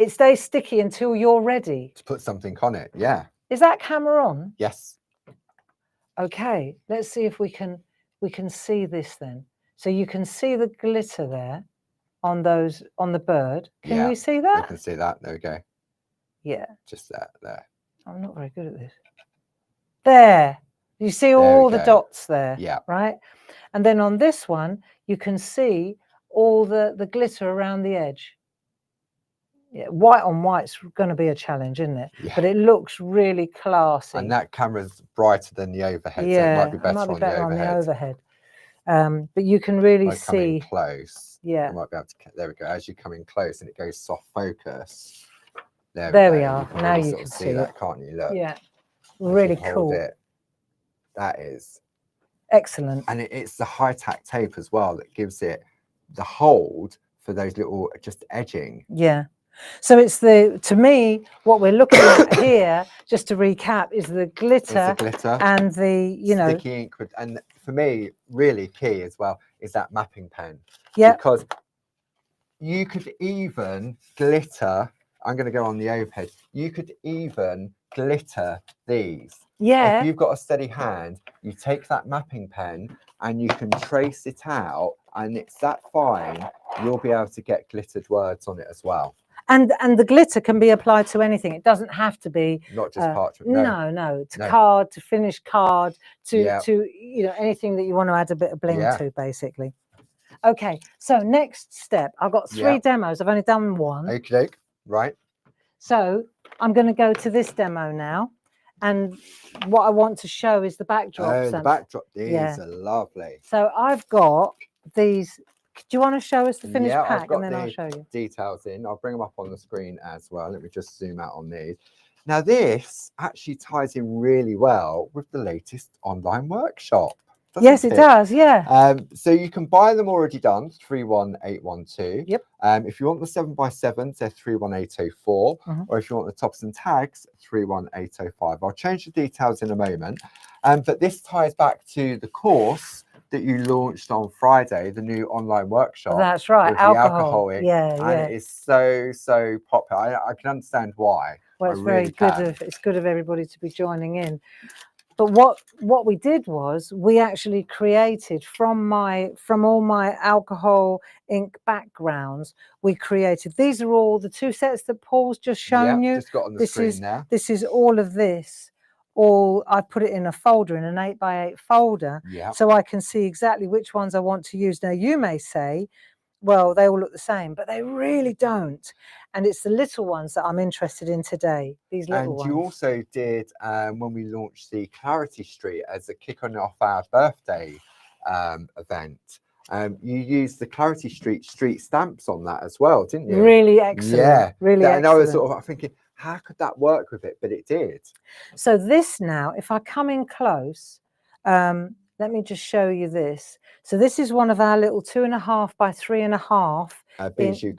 stays sticky until you're ready. To put something on it, yeah. Is that camera on? Yes. Okay, let's see if we can see this then. So you can see the glitter there. On the bird. Can you see that? I can see that. There we go. Yeah. Just there. I'm not very good at this. There. You see all the dots there. Yeah. Right? And then on this one, you can see all the glitter around the edge. Yeah, white on white's going to be a challenge, isn't it? Yeah. But it looks really classy. And that camera's brighter than the overhead, so it might be better on the overhead. But you can really see close. Yeah, I might be able to. There we go. As you come in close and it goes soft focus. There we are. Now you can see that, it. Can't you? Look. Yeah, really cool. That is excellent. And it's the high tack tape as well that gives it the hold for those little just edging. Yeah. So it's to me, what we're looking at here, just to recap, is the glitter, and the, sticky ink. And for me, really key as well is that mapping pen. Yeah. Because you could even glitter, I'm going to go on the overhead, you could even glitter these. Yeah. If you've got a steady hand, you take that mapping pen and you can trace it out, and it's that fine, you'll be able to get glittered words on it as well. And the glitter can be applied to anything. It doesn't have to be not just parchment. No. Card, to finished card, to anything that you want to add a bit of bling to, basically. Okay, so next step. I've got 3 demos. I've only done 1. Okay, right. So I'm going to go to this demo now, and what I want to show is the backdrops. Oh, the backdrop. These are lovely. So I've got these. Do you want to show us the finished pack, and then I'll show you details in? I'll bring them up on the screen as well. Let me just zoom out on these. Now, this actually ties in really well with the latest online workshop. Yes, it does. Yeah. So you can buy them already done, 31812. Yep. If you want the 7x7s, they're 31804. Or if you want the tops and tags, 31805. I'll change the details in a moment. But this ties back to the course that you launched on Friday, the new online workshop. That's right, with the alcohol ink, and it is so popular. I can understand why. Well, it's very good of everybody to be joining in. But what we did was we actually created from all my alcohol ink backgrounds, we created, these are all the 2 sets that Paul's just shown you. Just got on the screen there. This is all of this. All I put it in a folder, in an 8x8 folder, so I can see exactly which ones I want to use. Now you may say, well, they all look the same, but they really don't. And it's the little ones that I'm interested in today, these little ones. And you also did, when we launched the Clarity Street as a kick-on off our birthday event, you used the Clarity Street stamps on that as well, didn't you? Really excellent. Yeah, really excellent. And I was sort of thinking, how could that work with it? But it did. So this now, if I come in close, let me just show you this. So this is one of our little 2.5 by 3.5 Bijou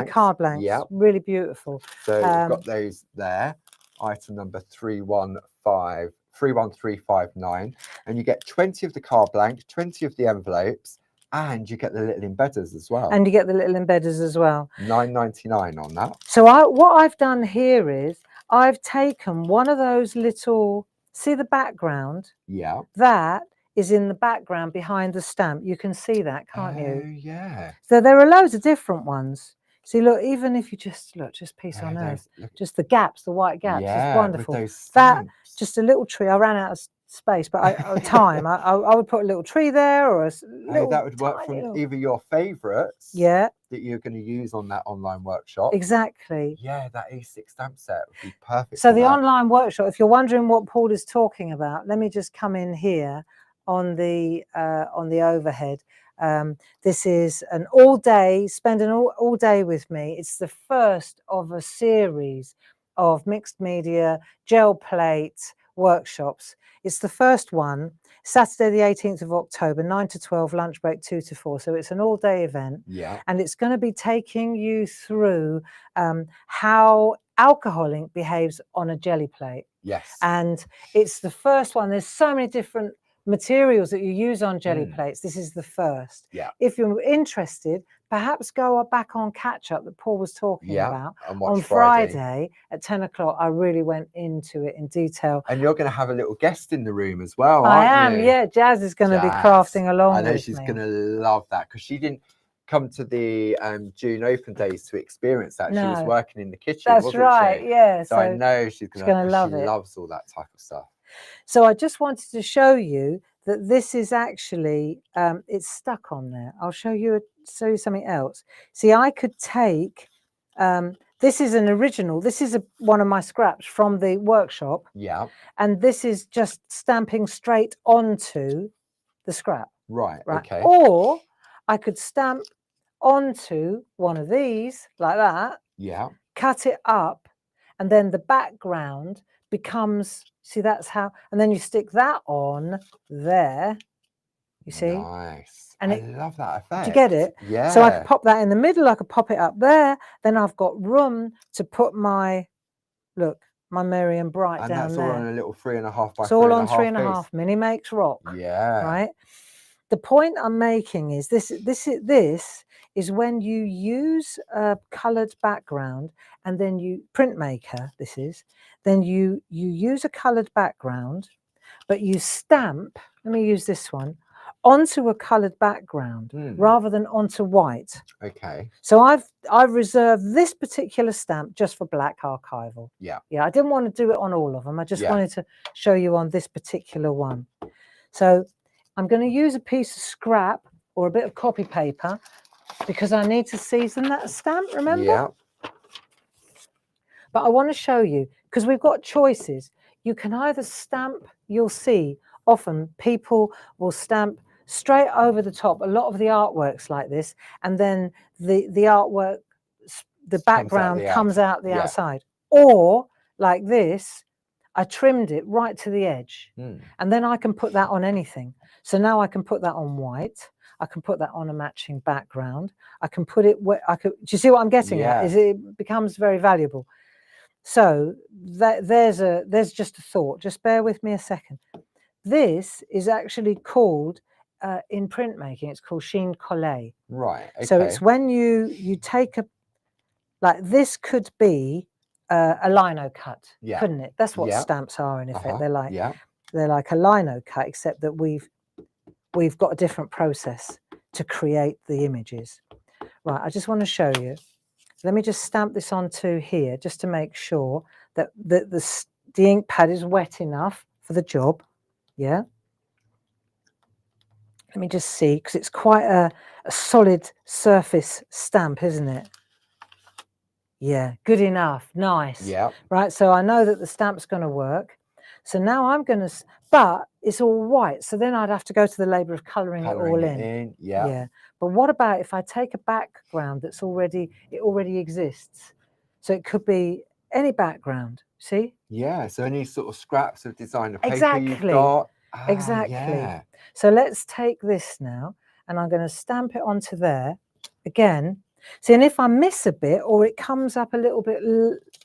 card blanks. Yeah, really beautiful. So we've got those there. Item number 31359, and you get 20 of the card blank, 20 of the envelopes, and you get the little embedders as well. And you get the little embedders as well. £9.99 on that. So what I've done here is I've taken one of those little, see the background? Yeah. That is in the background behind the stamp. You can see that, can't you? Oh, yeah. So there are loads of different ones. See, look, even if you just peace on earth, just the gaps, the white gaps, it's wonderful. With those stamps. That, just a little tree. I ran out of space, but I would put a little tree there, or a little, that would work from either your favourites that you're going to use on that online workshop. Exactly. Yeah, that A6 stamp set would be perfect. So the online workshop, if you're wondering what Paul is talking about, let me just come in here on the overhead. This is an all-day, spend an all day with me. It's the first of a series of mixed media gel plate workshops. It's the first one, Saturday the 18th of October, 9 to 12, lunch break 2 to 4. So it's an all-day event. Yeah. And it's going to be taking you through how alcohol ink behaves on a jelly plate. Yes. And it's the first one. There's so many different materials that you use on jelly plates. This is the first. Yeah. If you're interested, perhaps go back on Catch Up that Paul was talking about on Friday at 10 o'clock. I really went into it in detail. And you're going to have a little guest in the room as well, I aren't am, you? yeah. Jazz is going to be crafting along with me. I know she's going to love that, because she didn't come to the June open days to experience that. No. She was working in the kitchen. That's right, yeah. So I know she's going to love it. She loves all that type of stuff. So I just wanted to show you that this is actually, it's stuck on there. I'll show you something else. See, I could take, this is an original, this is one of my scraps from the workshop. Yeah. And this is just stamping straight onto the scrap. Right, okay. Or I could stamp onto one of these like that. Yeah. Cut it up, and then the background becomes, see, that's how, and then you stick that on there, you see? Nice. And I love that effect. Do you get it? Yeah. So I could pop that in the middle, I could pop it up there, then I've got room to put my, look, my Merry and Bright down there. And that's all on a little 3.5 by 3.5 It's all on 3.5, Mini Makes Rock. Yeah. Right? The point I'm making is this is when you use a coloured background, and then you printmaker, then you use a coloured background, but you stamp, let me use this one, onto a coloured background rather than onto white. Okay. So I've reserved this particular stamp just for black archival. Yeah. Yeah, I didn't want to do it on all of them. I just wanted to show you on this particular one. So I'm going to use a piece of scrap or a bit of copy paper because I need to season that stamp, remember? Yeah. But I want to show you, because we've got choices. You can either stamp, you'll see, often people will stamp straight over the top. A lot of the artwork's like this, and then the artwork, the background comes out the outside. Or, like this, I trimmed it right to the edge, and then I can put that on anything. So now I can put that on white. I can put that on a matching background. I can put it where do you see what I'm getting at? Is it becomes very valuable. So there's just a thought. Just bear with me a second. This is actually called in printmaking, it's called sheen collé. Right. Okay. So it's when you take like this could be a lino cut, couldn't it? That's what stamps are in effect. They're like a lino cut, except that we've got a different process to create the images. Right, I just want to show you. Let me just stamp this onto here just to make sure that the ink pad is wet enough for the job. Yeah. Let me just see, because it's quite a solid surface stamp, isn't it? Yeah, good enough. Nice. Yeah. Right, so I know that the stamp's going to work. So now I'm going to, but it's all white. So then I'd have to go to the labour of colouring it all in. Yeah. But what about if I take a background that's already exists? So it could be any background, see? Yeah, so any sort of scraps of designer paper you've got. Exactly. Yeah. So let's take this now, and I'm going to stamp it onto there again. See, and if I miss a bit, or it comes up a little bit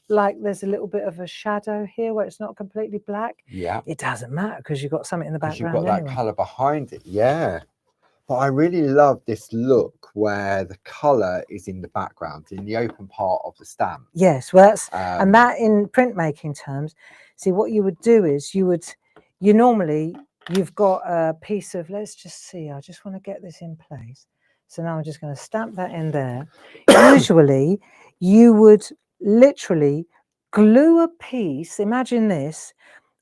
like there's a little bit of a shadow here where it's not completely black, it doesn't matter because you've got something in the background. You've got that colour behind it, But I really love this look where the colour is in the background, in the open part of the stamp. Yes, well, that's and that in printmaking terms. See, what you would do is you've got a piece of. Let's just see. I just want to get this in place. So now I'm just going to stamp that in there. Usually, you would literally glue a piece. Imagine this,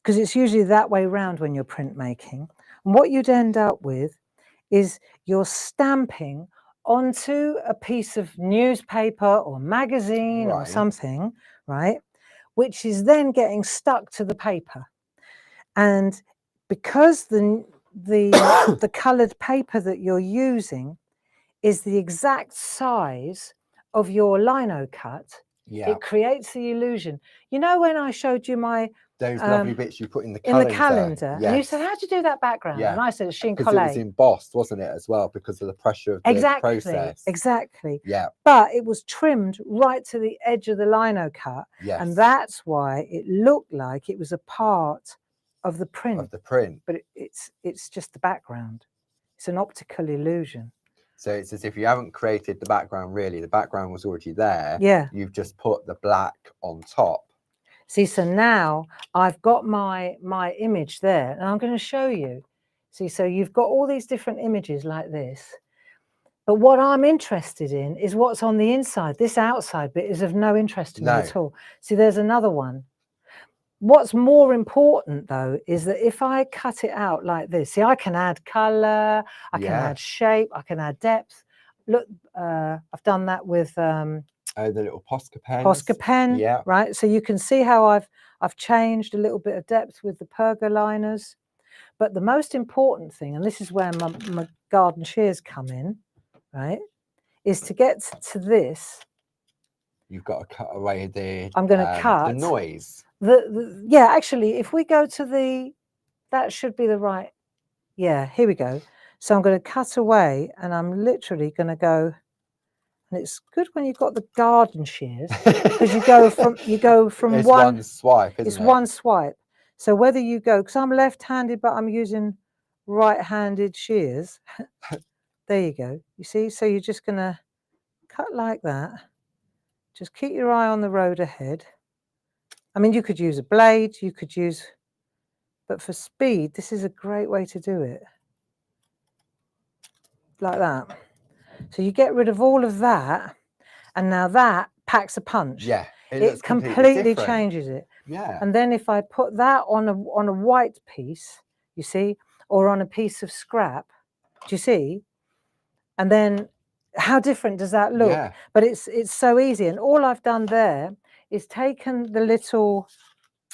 because it's usually that way round when you're printmaking. And what you'd end up with is you're stamping onto a piece of newspaper or magazine or something, right? Which is then getting stuck to the paper. And because the coloured paper that you're using is the exact size of your lino cut, it creates the illusion. You know, when I showed you those lovely bits you put in the calendar. And you said, how'd you do that background? And I said, it's sheen collé. Because it was embossed, wasn't it, as well, because of the pressure of the process. Exactly. Yeah. But it was trimmed right to the edge of the lino cut. Yes. And that's why it looked like it was a part of the print. But it's just the background. It's an optical illusion. So it's as if you haven't created the background, really. The background was already there. Yeah. You've just put the black on top. See, so now I've got my image there, and I'm going to show you. See, so you've got all these different images like this. But what I'm interested in is what's on the inside. This outside bit is of no interest to me at all. See, there's another one. What's more important, though, is that if I cut it out like this, see, I can add colour, I can add shape, I can add depth. Look, I've done that with the little Posca pens. Posca pen, right? So you can see how I've changed a little bit of depth with the Perga liners. But the most important thing, and this is where my garden shears come in, right, is to get to this. You've got to cut away the. I'm going to cut the noise. Actually, if we go to that should be the right. Yeah, here we go. So I'm going to cut away, and I'm literally going to go. And it's good when you've got the garden shears, because you go from it's one swipe, isn't it? It's one swipe. So whether you go, because I'm left-handed, but I'm using right-handed shears. There you go. You see, so you're just going to cut like that. Just keep your eye on the road ahead. I mean, you could use a blade, but for speed, this is a great way to do it. Like that. So you get rid of all of that, and now that packs a punch. Yeah, it completely changes it. Yeah. And then if I put that on a white piece, you see, or on a piece of scrap, do you see? And then how different does that look? Yeah. But it's so easy, and all I've done there is taken the little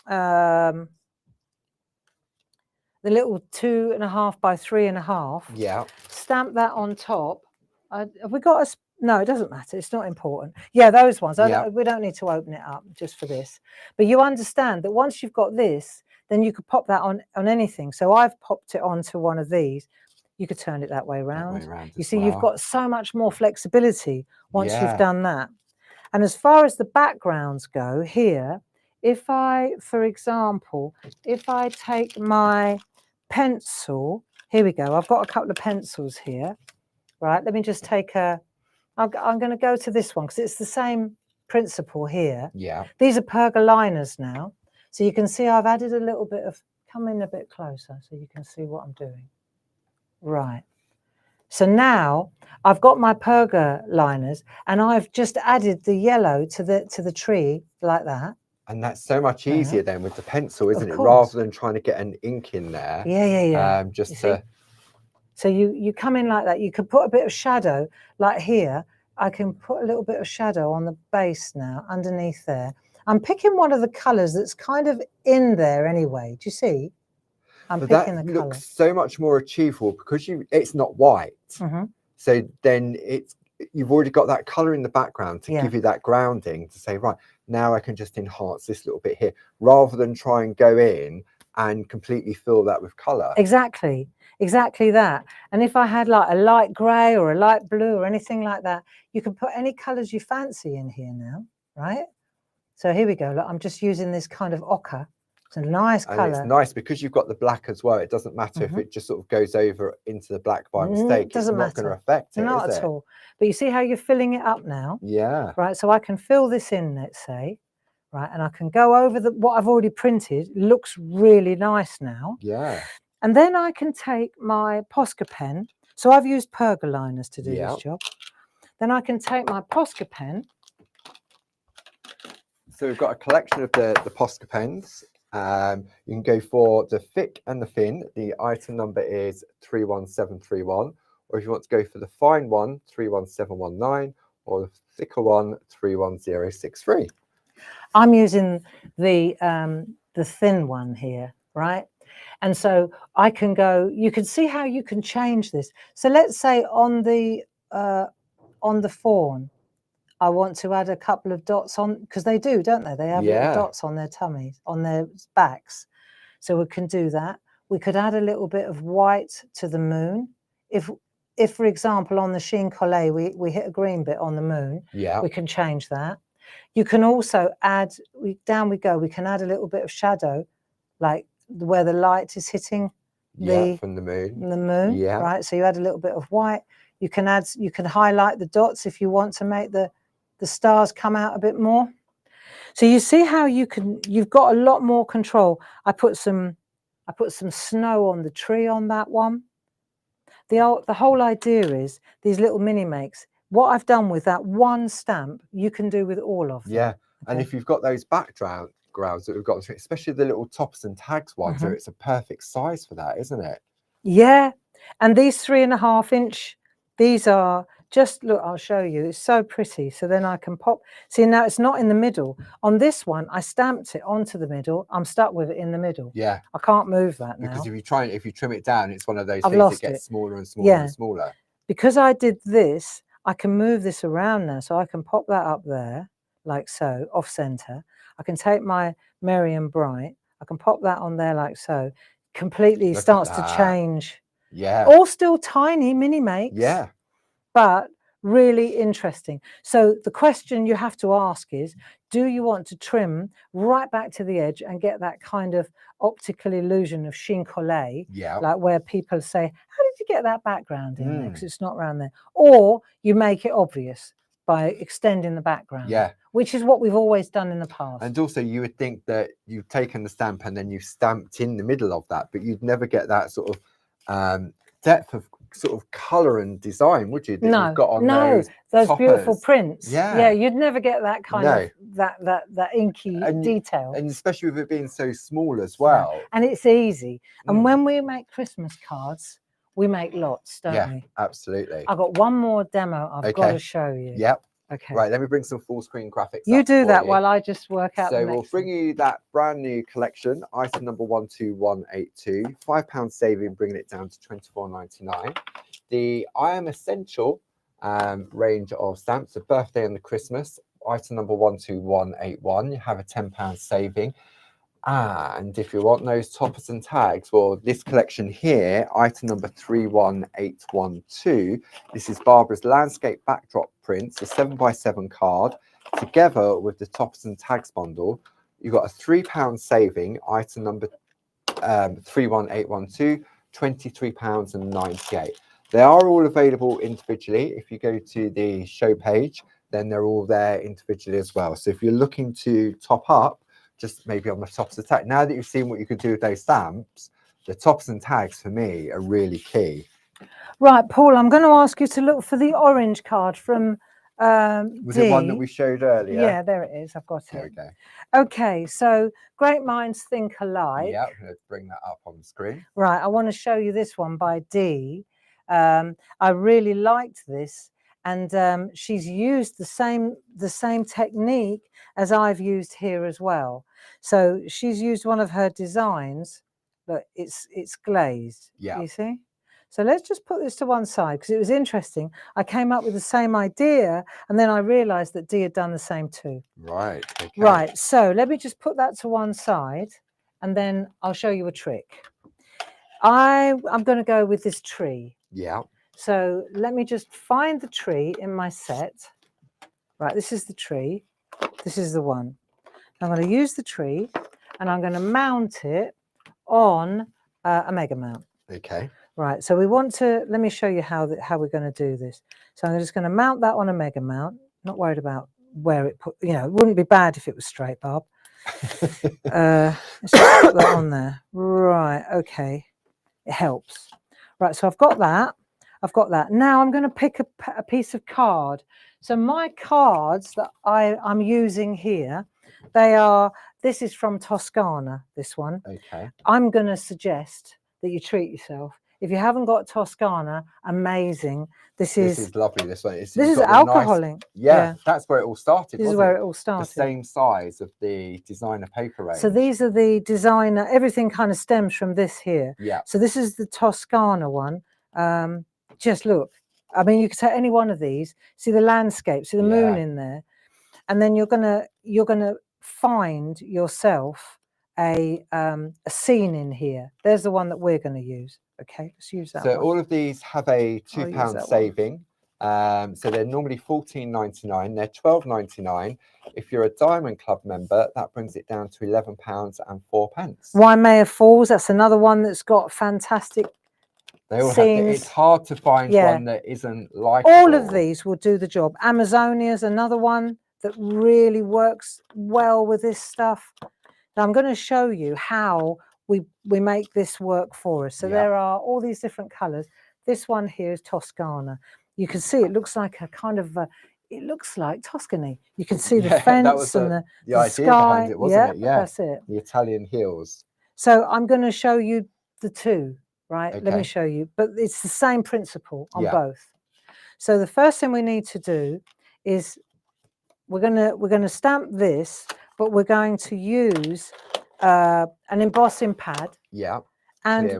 2.5 by 3.5. Yeah. Stamp that on top. Have we got a? No, it doesn't matter. It's not important. Yeah, those ones. We don't need to open it up just for this. But you understand that once you've got this, then you could pop that on anything. So I've popped it onto one of these. You could turn it that way around. You see, you've got so much more flexibility once you've done that. And as far as the backgrounds go here, if I, for example, if I take my pencil here we go. I've got a couple of pencils here. Right, let me just take I'm going to go to this one because it's the same principle here. Yeah. These are perga liners now. So you can see I've added a little bit of, come in a bit closer so you can see what I'm doing. Right. So now I've got my perga liners and I've just added the yellow to the tree like that. And that's so much easier then with the pencil, isn't it? course. Rather than trying to get an ink in there. Yeah. Just to... So you come in like that. You can put a bit of shadow, like here. I can put a little bit of shadow on the base now, underneath there. I'm picking one of the colours that's kind of in there anyway. Do you see? I'm picking the colour. That looks so much more achievable because it's not white. So then you've already got that colour in the background to give you that grounding to say, right, now I can just enhance this little bit here, rather than try and go in and completely fill that with colour. Exactly that. And if I had like a light grey or a light blue or anything like that, you can put any colours you fancy in here now, right? So here we go. Look, I'm just using this kind of ochre. It's a nice colour. And it's nice because you've got the black as well. It doesn't matter if it just sort of goes over into the black by mistake. Doesn't matter. It's not going to affect it, not is at it? all. But you see how you're filling it up now? Yeah. Right, so I can fill this in, let's say, right, and I can go over what I've already printed. It looks really nice now. Yeah. And then I can take my Posca pen. So I've used perga liners to do this job. Then I can take my Posca pen. So we've got a collection of the Posca pens. You can go for the thick and the thin. The item number is 31731. Or if you want to go for the fine one, 31719, or the thicker one, 31063. I'm using the thin one here, right? And so I can go, you can see how you can change this. So let's say on the fawn, I want to add a couple of dots on, because they do, don't they? They have little dots on their tummies, on their backs. So we can do that. We could add a little bit of white to the moon. If for example, on the chine collé, we hit a green bit on the moon, we can change that. You can also add, down we go, we can add a little bit of shadow, like where the light is hitting from the moon. Right? So you add a little bit of white. You can highlight the dots if you want to make the stars come out a bit more. So you see how you've got a lot more control. I put some snow on the tree on that one. The whole idea is these little mini makes. What I've done with that one stamp, you can do with all of them. Yeah, and if you've got those backgrounds that we've got, especially the little tops and tags ones, so it's a perfect size for that, isn't it? Yeah, and these 3.5 inch, these are just, look, I'll show you. It's so pretty. So then I can pop. See, now it's not in the middle. On this one, I stamped it onto the middle. I'm stuck with it in the middle. Yeah. I can't move that now. Because if you trim it down, it's one of those things that gets smaller and smaller and smaller. Because I did this, I can move this around now. So I can pop that up there, like so, off center. I can take my Merry and Bright. I can pop that on there like so. Completely starts to change. Yeah. All still tiny mini makes. Yeah. But really interesting. So the question you have to ask is, do you want to trim right back to the edge and get that kind of optical illusion of chine collé, like where people say, how did you get that background in there? Because it's not around there. Or you make it obvious by extending the background, which is what we've always done in the past. And also you would think that you've taken the stamp and then you've stamped in the middle of that, but you'd never get that sort of depth of sort of color and design, would you? That you've got on those beautiful prints. Yeah, you'd never get that kind of that inky detail, and especially with it being so small as well. And it's easy. And when we make Christmas cards, we make lots, don't we? Absolutely. I've got one more demo I've got to show you. Yep. Okay. Right, let me bring some full screen graphics. You do that while I just work out. So we'll bring you that brand new collection, item number 12182, £5 saving, bringing it down to £24.99. The I Am Essential range of stamps, the birthday and the Christmas, item number 12181. You have a £10 saving. And if you want those toppers and tags, well, this collection here, item number 31812, this is Barbara's landscape backdrop prints, a 7x7 card, together with the toppers and tags bundle. You've got a £3 saving, item number 31812, £23.98. They are all available individually. If you go to the show page, then they're all there individually as well. So if you're looking to top up, just maybe on the tops and tags, now that you've seen what you could do with those stamps, the tops and tags for me are really key. Right, Paul, I'm going to ask you to look for the orange card from Was it one that we showed earlier? Yeah, there it is. I've got it. There we go. Okay, so Great Minds Think Alike. Yeah, I'm going to bring that up on the screen. Right, I want to show you this one by Dee. I really liked this, and she's used the same technique as I've used here as well. So she's used one of her designs, but it's glazed. Yeah. You see? So let's just put this to one side because it was interesting. I came up with the same idea and then I realized that Dee had done the same too. Right. Okay. Right. So let me just put that to one side and then I'll show you a trick. I'm going to go with this tree. Yeah. So let me just find the tree in my set. Right. This is the tree. This is the one. I'm going to use the tree and I'm going to mount it on a mega mount. Okay. Right, so we want to, let me show you how we're going to do this. So I'm just going to mount that on a mega mount, not worried about where it put, it wouldn't be bad if it was straight, Bob. Let's just put that on there. Right, okay, it helps. Right, so I've got that. Now I'm going to pick a piece of card. So my cards that I'm using here, this is from Toscana, this one. Okay. I'm going to suggest that you treat yourself. If you haven't got Toscana, amazing. This is lovely. This one. This is alcoholing. Nice, yeah, that's where it all started. This is where it all started. The same size of the designer paper range. So these are the designer. Everything kind of stems from this here. Yeah. So this is the Toscana one. Just look. I mean, you could take any one of these. See the landscape. See the moon in there, and then you're gonna find yourself a scene in here. There's the one that we're going to use. Okay, let's use that. So all of these have a £2 saving. So they're normally $14.99. They're $12.99. If you're a Diamond Club member, that brings it down to £11.04. Waimea Falls. That's another one that's got fantastic. They all have. It's hard to find one that isn't like. All of these will do the job. Amazonia is another one that really works well with this stuff. Now I'm going to show you how we make this work for us. So there are all these different colors. This one here is Toscana. You can see it looks like a kind of it looks like Tuscany. You can see the fence and the idea sky behind it, wasn't it? Yeah, that's it. The Italian hills. So I'm going to show you the two, right? Okay. Let me show you. But it's the same principle on both. So the first thing we need to do is we're going to stamp this, but we're going to use an embossing pad. Yeah. And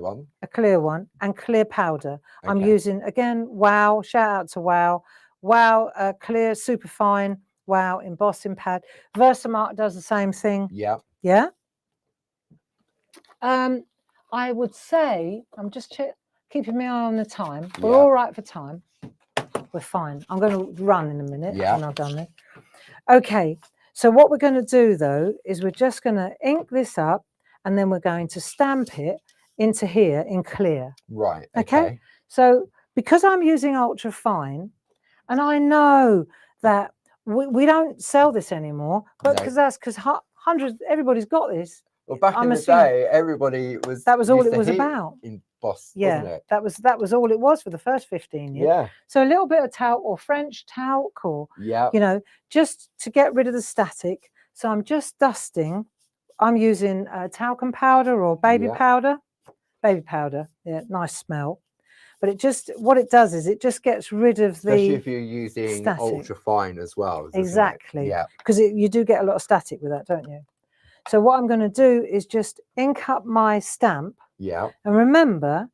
a clear one and clear powder. Okay. I'm using, again, Wow, shout out to Wow. Wow, clear, super fine, Wow, embossing pad. Versamark does the same thing. Yeah. Yeah? I would say, I'm just keeping my eye on the time. We're all right for time. We're fine. I'm going to run in a minute when I've done this. Okay, so what we're going to do, though, is we're just going to ink this up and then we're going to stamp it into here in clear. Right. Okay. So because I'm using ultra fine, and I know that we don't sell this anymore, but because hundreds, everybody's got this. Well, back in the day, everybody was. That was all it was about. Embossed, yeah, wasn't it? that was all it was for the first 15 years. Yeah. So a little bit of talc or French talc, or just to get rid of the static. So I'm just dusting. I'm using talcum powder or baby powder. Baby powder, yeah, nice smell. But what it does is it just gets rid of especially if you're using static. Ultra fine as well. Exactly. Yeah. Because you do get a lot of static with that, don't you? So what I'm going to do is just ink up my stamp. Yeah. And remember,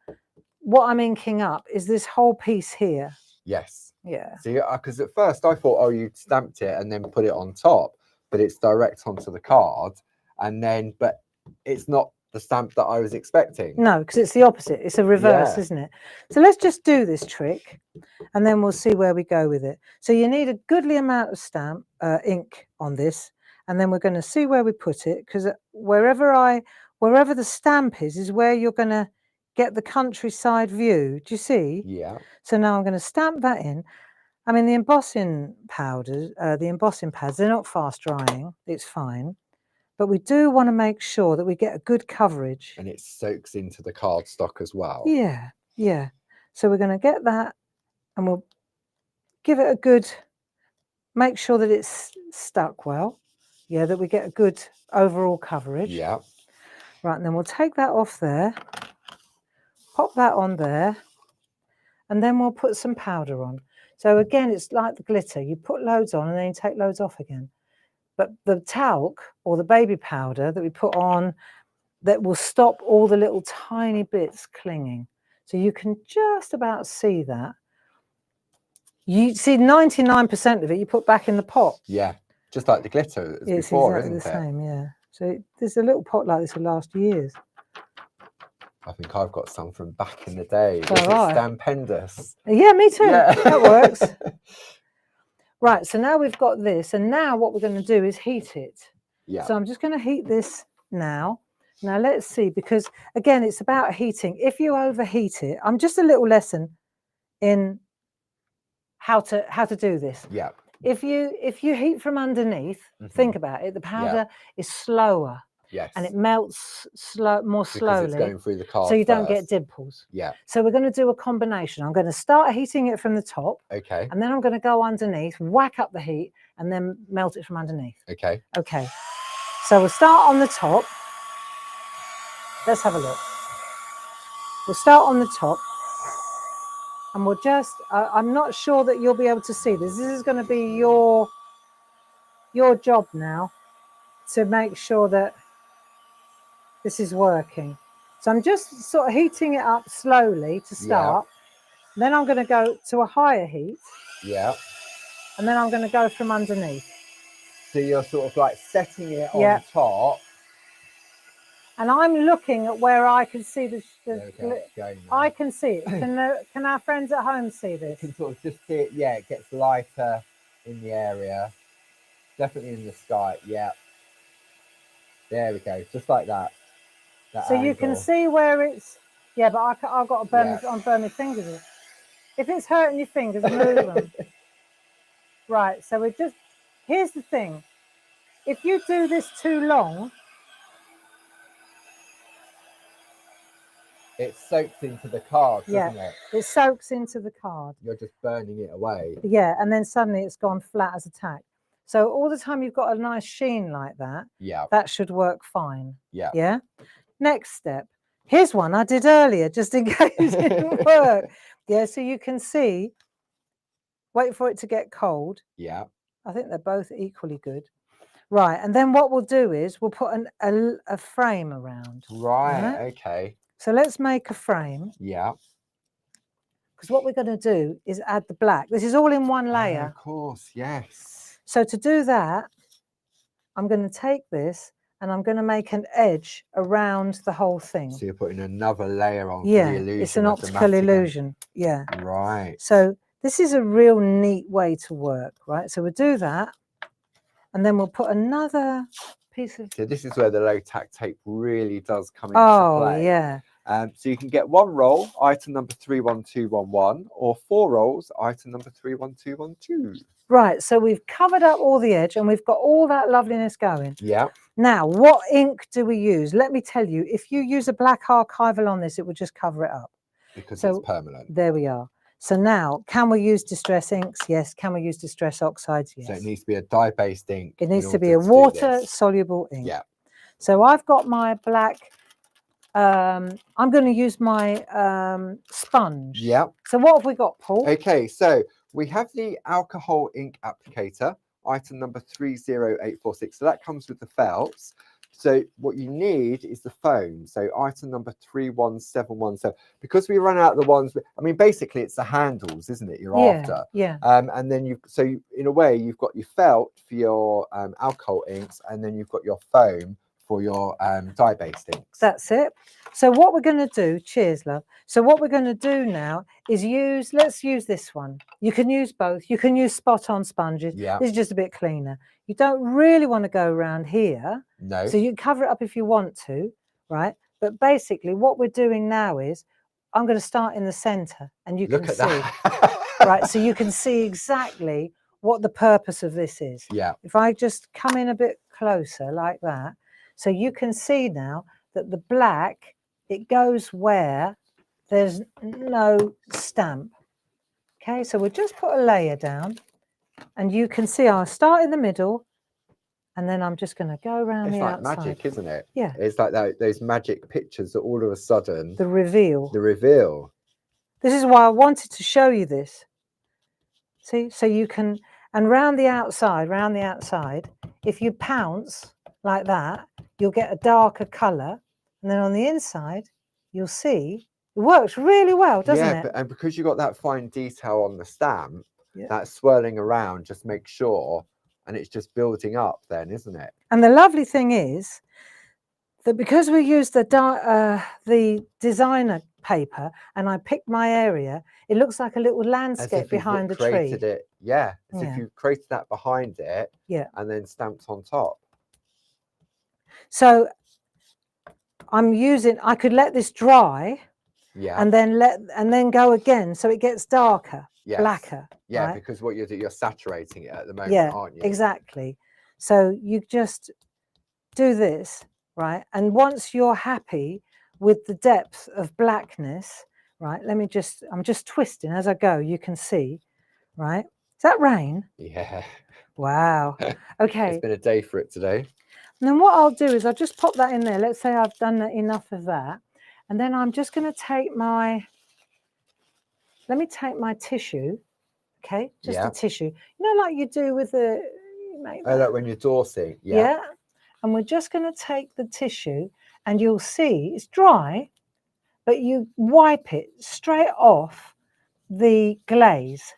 what I'm inking up is this whole piece here. Yes. Yeah. See, because at first I thought, you stamped it and then put it on top, but it's direct onto the card, but it's not the stamp that I was expecting. No, because it's the opposite. It's a reverse, isn't it? So let's just do this trick and then we'll see where we go with it. So you need a goodly amount of ink on this, and then we're going to see where we put it, because wherever the stamp is where you're going to get the countryside view. Do you see? Yeah. So now I'm going to stamp that in. I mean, the embossing powders, the embossing pads, they're not fast drying. It's fine. But we do want to make sure that we get a good coverage. And it soaks into the cardstock as well. Yeah, yeah. So we're going to get that and we'll give it a good, make sure that it's stuck well. Yeah, that we get a good overall coverage. Yeah. Right, and then we'll take that off there, pop that on there, and then we'll put some powder on. So again, it's like the glitter. You put loads on and then you take loads off again. But the talc or the baby powder that we put on, that will stop all the little tiny bits clinging. So you can just about see that. You see 99% of it you put back in the pot. Yeah, just like the glitter as It's before, exactly isn't the it? same, yeah. So there's a little pot like this will last years. I think I've got some from back in the day. So Was it right. Stampendous? Yeah, me too. Yeah. That works. Right, so now we've got this, and now what we're going to do is heat it. Yeah. So I'm just going to heat this now. Now let's see, because again, it's about heating. If you overheat it, I'm just a little lesson in how to do this. Yeah. If you heat from underneath, think about it, the powder is slower. Yes. And it melts more slowly. Because it's going through the card so you don't get first. dimples. Yeah. So we're going to do a combination. I'm going to start heating it from the top. Okay. And then I'm going to go underneath, whack up the heat, and then melt it from underneath. Okay. Okay. So we'll start on the top. Let's have a look. We'll start on the top. And we'll just, I'm not sure that you'll be able to see this. This is going to be your job now to make sure that this is working. So I'm just sort of heating it up slowly to start. Yeah. Then I'm going to go to a higher heat. Yeah. And then I'm going to go from underneath. So you're sort of like setting it on top. And I'm looking at where I can see the I can see it. Can our friends at home see this? You can sort of just see it. Yeah, it gets lighter in the area. Definitely in the sky. Yeah. There we go. Just like that. So angle. You can see where it's. Yeah, but I've got to burn my fingers. If it's hurting your fingers, move them. Right. So we're just. Here's the thing. If you do this too long. It soaks into the card, doesn't it? It soaks into the card. You're just burning it away. Yeah, and then suddenly it's gone flat as a tack. So all the time you've got a nice sheen like that. Yeah. That should work fine. Yeah. Yeah. Next step. Here's one I did earlier, just in case it didn't work. Yeah, so you can see. Wait for it to get cold. Yeah. I think they're both equally good. Right, and then what we'll do is we'll put a frame around. Right. Okay. So let's make a frame. Yeah. Because what we're going to do is add the black. This is all in one layer. Of course, yes. So to do that, I'm going to take this and I'm going to make an edge around the whole thing. So you're putting another layer on. Yeah, for the illusion. It's an optical illusion. Yeah. Right. So this is a real neat way to work, right? So we'll do that. And then we'll put another piece of... So this is where the low tack tape really does come into play. Oh, yeah. So you can get one roll, item number 31211, or 4 rolls, item number 31212. Right, so we've covered up all the edge and we've got all that loveliness going. Yeah. Now, what ink do we use? Let me tell you, if you use a black archival on this, it will just cover it up. Because it's permanent. There we are. So now, can we use distress inks? Yes. Can we use distress oxides? Yes. So it needs to be a dye-based ink. It needs to be a water-soluble ink. Yeah. So I've got my black... I'm going to use my sponge. Yeah. So what have we got, Paul? Okay, so we have the alcohol ink applicator, item number 30846. So that comes with the felts. So what you need is the foam. So item number 31717. Because we run out of the ones, I mean, basically it's the handles, isn't it? You're after. Yeah. And then in a way, you've got your felt for your alcohol inks, and then you've got your foam for your dye-based inks. That's it. So what we're going to do, cheers, love. So what we're going to do now is let's use this one. You can use both. You can use spot-on sponges. Yeah. This is just a bit cleaner. You don't really want to go around here. No. So you can cover it up if you want to, right? But basically what we're doing now is I'm going to start in the center, and you Look can at see, that. right? So you can see exactly what the purpose of this is. Yeah. If I just come in a bit closer like that, so you can see now that the black, it goes where there's no stamp. Okay, so we'll just put a layer down, and you can see I'll start in the middle, and then I'm just going to go around the outside. It's like magic, isn't it? Yeah. It's like those magic pictures that all of a sudden... The reveal. The reveal. This is why I wanted to show you this. See, so you can, and round the outside, if you pounce like that, you'll get a darker colour. And then on the inside, you'll see, it works really well, doesn't it? And because you've got that fine detail on the stamp, that swirling around just makes sure, and it's just building up then, isn't it? And the lovely thing is that because we used the designer paper and I picked my area, it looks like a little landscape behind the tree. It, yeah, as if you created that behind it, and then stamped on top. So I could let this dry, and then go again, so it gets darker, blacker. Yeah, right? because what you're saturating it at the moment, aren't you? Exactly. So you just do this, right? And once you're happy with the depth of blackness, right? I'm just twisting as I go. You can see, right? Is that rain? Yeah. Wow. Okay. It's been a day for it today. And then what I'll do is I'll just pop that in there. Let's say I've done enough of that. And then I'm just going to take let me take my tissue, okay? Just a tissue. You know, like you do with the... like when you're dorsing. Yeah. And we're just going to take the tissue, and you'll see it's dry, but you wipe it straight off the glaze.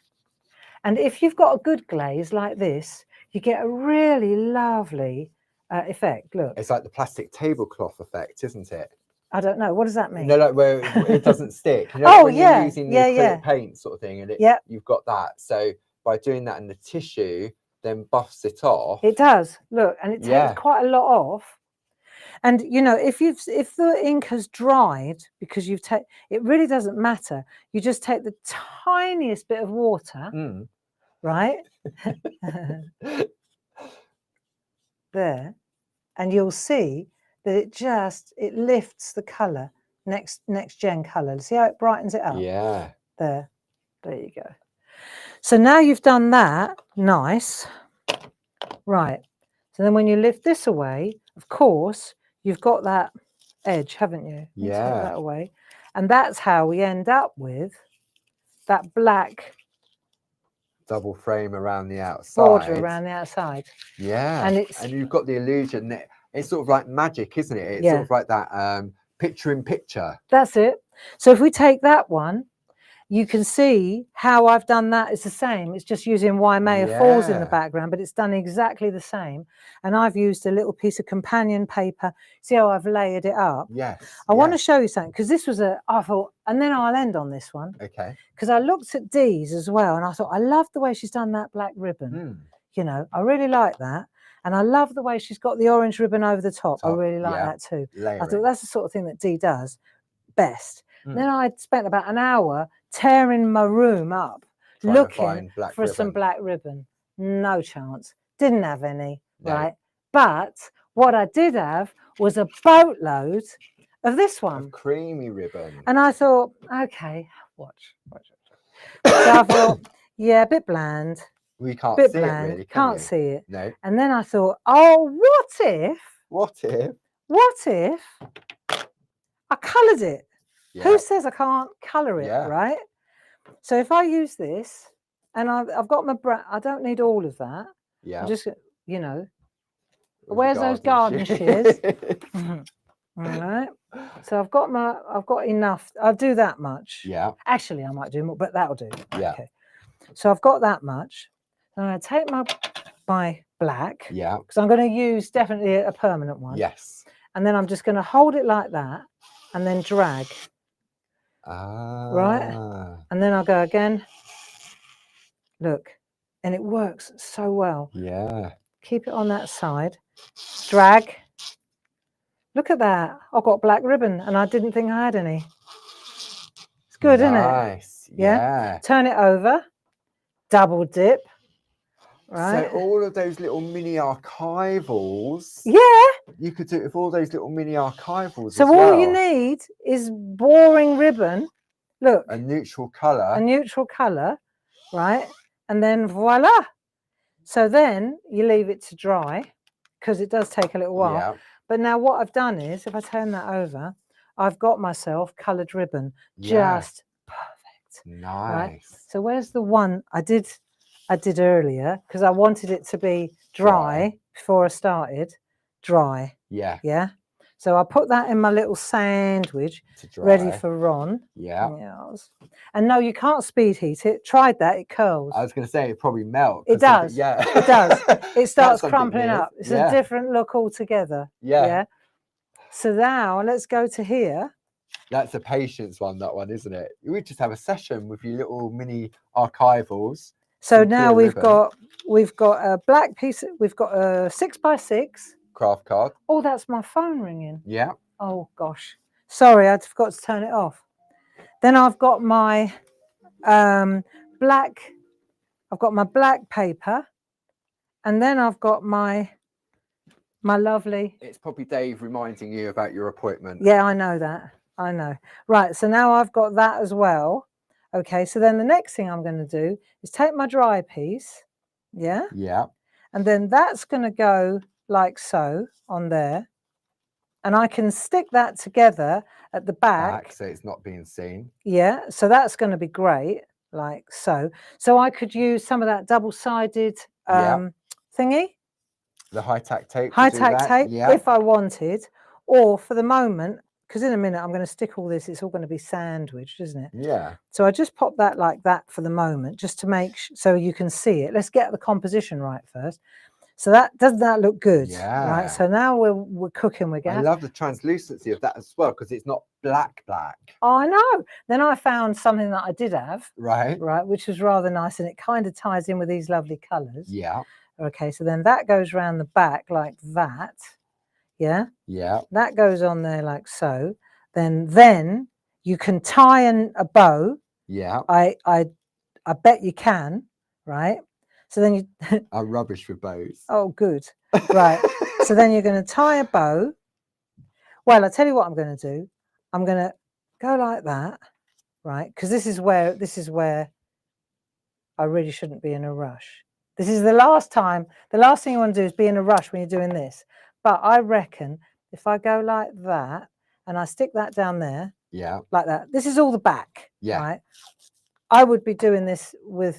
And if you've got a good glaze like this, you get a really lovely effect. Look. It's like the plastic tablecloth effect, isn't it? I don't know. What does that mean? You know, like where it doesn't stick. You know, when you're using the acrylic paint sort of thing, and you've got that. So by doing that in the tissue, then buffs it off. It does. Look, and it takes quite a lot off. And you know, if the ink has dried, because it really doesn't matter. You just take the tiniest bit of water, right? There, and you'll see that it lifts the color, next gen color. See how it brightens it up? Yeah. There you go. So now you've done that, nice. Right. So then when you lift this away, of course, you've got that edge, haven't you? Yeah. Take that away. And that's how we end up with that black double frame around the outside. Border around the outside. Yeah. And you've got the illusion that it's sort of like magic, isn't it? It's sort of like that picture in picture. That's it. So if we take that one, you can see how I've done that. It's the same. It's just using Waimea Falls in the background, but it's done exactly the same. And I've used a little piece of companion paper. See how I've layered it up? Yes. I want to show you something, because this was I thought, and then I'll end on this one. Okay. Because I looked at Dee's as well, and I thought, I love the way she's done that black ribbon. You know, I really like that. And I love the way she's got the orange ribbon over the top. I really like that too. Layering. I thought that's the sort of thing that Dee does best. Then I spent about an hour tearing my room up, looking for some black ribbon. No chance. Didn't have any, right? But what I did have was a boatload of this one. Creamy ribbon. And I thought, okay, watch. So I thought, yeah, a bit bland. We can't see it really, can't see it. No. And then I thought, oh, what if I coloured it? Who says I can't colour it, right? So if I use this, and I've got my I don't need all of that. Yeah. I'm just, you know, where's those garden shears? All right. So I've got enough. I'll do that much. Yeah. Actually, I might do more, but that'll do. Yeah. Okay. So I've got that much. I'm going to take my black. Yeah. Because I'm going to use definitely a permanent one. Yes. And then I'm just going to hold it like that and then drag. Right? And then I'll go again. Look. And it works so well. Yeah. Keep it on that side. Drag. Look at that. I've got black ribbon and I didn't think I had any. It's good, isn't it? Nice. Yeah. Turn it over, double dip. Right. So all of those little mini archivals. Yeah. You could do it with all those little mini archivals. So all you need is boring ribbon. Look. A neutral colour. A neutral colour, right? And then voila. So then you leave it to dry because it does take a little while. Yeah. But now what I've done is, if I turn that over, I've got myself coloured ribbon. Just perfect. Nice. Right? So where's the one I did earlier, because I wanted it to be dry before I started. Dry. Yeah. Yeah. So I put that in my little sandwich, ready for Ron. Yeah. Yes. And no, you can't speed heat it. Tried that, it curls. I was going to say it probably melts. It does. Yeah. It does. It starts crumpling up. It's a different look altogether. Yeah. So now let's go to here. That's a patience one, that one, isn't it? We just have a session with your little mini archivals. So now we've got a black piece. We've got a 6x6 craft card. Oh, that's my phone ringing. Yeah. Oh gosh, sorry, I forgot to turn it off. Then I've got my black. I've got my black paper, and then I've got my lovely. It's probably Dave reminding you about your appointment. Yeah, I know that. I know. Right. So now I've got that as well. Okay. So then the next thing I'm going to do is take my dry piece. Yeah. Yeah. And then that's going to go like so on there. And I can stick that together at the back. So it's not being seen. Yeah. So that's going to be great. Like so. So I could use some of that double-sided thingy. The high-tack tape. High-tack tape, if I wanted. Or for the moment, because in a minute I'm going to stick all this, it's all going to be sandwiched, isn't it? Yeah. So I just pop that like that for the moment, just to make so you can see it. Let's get the composition right first. So doesn't that look good? Yeah. Right. So now we're cooking. I love the translucency of that as well, because it's not black. Oh, I know. Then I found something that I did have. Right. Right, which was rather nice, and it kind of ties in with these lovely colours. Yeah. Okay, so then that goes around the back like that. Yeah. Yeah. That goes on there like so. Then you can tie a bow. Yeah. I bet you can, right? So then you I'm rubbish with bows. Oh, good. Right. So then you're going to tie a bow. Well, I'll tell you what I'm going to do. I'm going to go like that, right? Because this is where I really shouldn't be in a rush. This is the last thing you want to do is be in a rush when you're doing this. But I reckon if I go like that and I stick that down there, yeah, like that. This is all the back, yeah. Right? I would be doing this with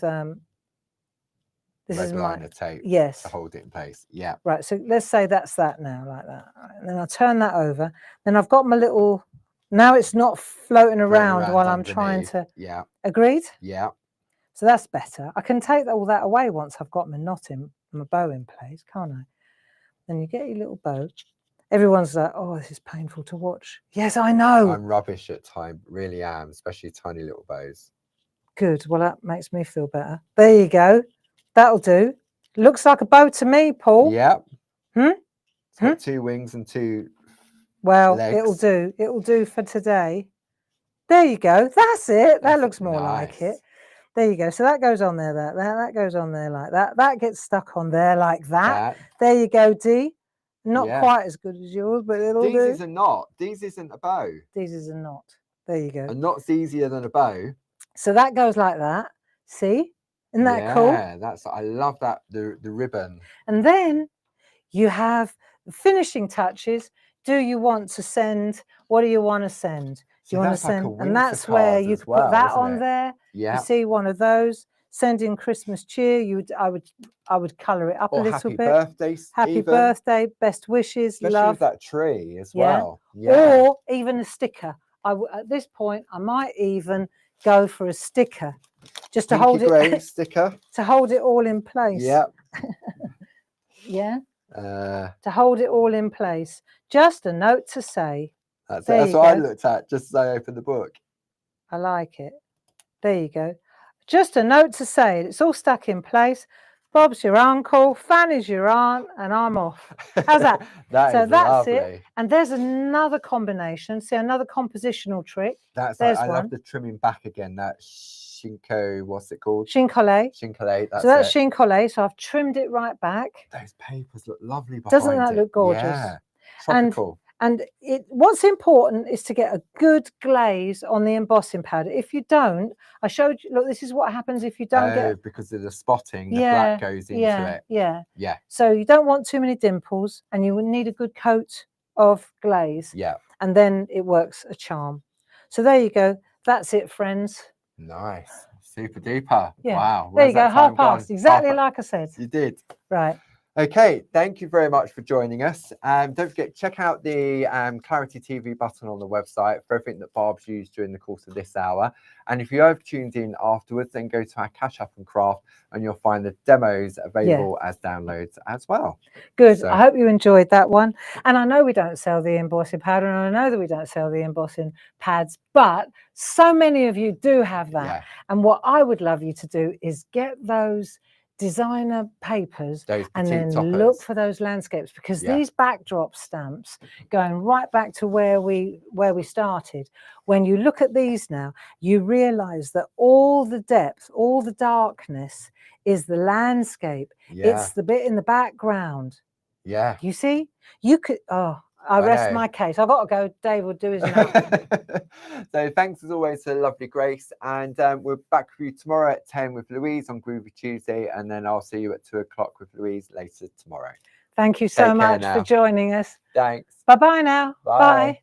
this red is my tape. Yes. To hold it in place. Yeah. Right. So let's say that's that now, like that. Right. And then I turn that over. Then I've got my little. Now it's not floating around while I'm trying to. Yeah. Agreed. Yeah. So that's better. I can take all that away once I've got my knot in, my bow in place, can't I? Then you get your little bow. Everyone's like, "Oh, this is painful to watch." Yes, I know. I'm rubbish at time. Really am, especially tiny little bows. Good. Well, that makes me feel better. There you go. That'll do. Looks like a bow to me, Paul. Yep. It's got 2 wings and 2 Well, legs. It'll do. It'll do for today. There you go. That's it. That looks more like it. There you go. So that goes on there. That goes on there like that. That gets stuck on there like that. There you go, Dee. Not quite as good as yours, but it'll do. These is a knot. These isn't a bow. These is a knot. There you go. A knot's easier than a bow. So that goes like that. See? Isn't that cool? Yeah, I love that, the ribbon. And then you have the finishing touches. Do you want to send? What do you want to send? Do you want to send? And that's where you could put that on there. Yeah. You see one of those. Send in Christmas cheer. I would colour it up a little bit. Birthday. Happy birthday, best wishes, especially love. With that tree as well. Yeah. Or even a sticker. At this point, I might even go for a sticker. Just to hold it sticker to hold it all in place. Yeah. Yeah. To hold it all in place. Just a note to say. That's what I looked at just as I opened the book. I like it. There you go. Just a note to say. It's all stuck in place. Bob's your uncle, Fanny's your aunt, and I'm off. How's that? That's lovely. it. And there's another combination. See, another compositional trick. There's one. love the trimming back again. That Shinko, what's it called? Chincolle. Chincolle. That's Chincolle. So I've trimmed it right back. Those papers look lovely behind Doesn't that look gorgeous? Yeah. Tropical. And what's important is to get a good glaze on the embossing powder. If you don't, I showed you, look, this is what happens if you don't get... because of the spotting, the black goes into it. Yeah. So you don't want too many dimples, and you need a good coat of glaze. Yeah. And then it works a charm. So there you go. That's it, friends. Nice. Super duper. Yeah. Wow. There you go. Half past. Exactly like I said. You did. Right. Okay, thank you very much for joining us. Don't forget, check out the Clarity TV button on the website for everything that Barb's used during the course of this hour. And if you have tuned in afterwards, then go to our Cash Up and Craft and you'll find the demos available as downloads as well. Good. So, I hope you enjoyed that one. And I know we don't sell the embossing powder, and I know that we don't sell the embossing pads, but so many of you do have that. Yeah. And what I would love you to do is get those designer papers and then look for those landscapes, because these backdrop stamps, going right back to where we started, when you look at these now, you realize that all the depth, all the darkness is the landscape. It's the bit in the background. You see, you could I rest my case. I've got to go. Dave will do his note. So thanks as always to the lovely Grace. And we're back with you tomorrow at 10 with Louise on Groovy Tuesday. And then I'll see you at 2 o'clock with Louise later tomorrow. Thank you so much for joining us. Thanks. Bye-bye now. Bye.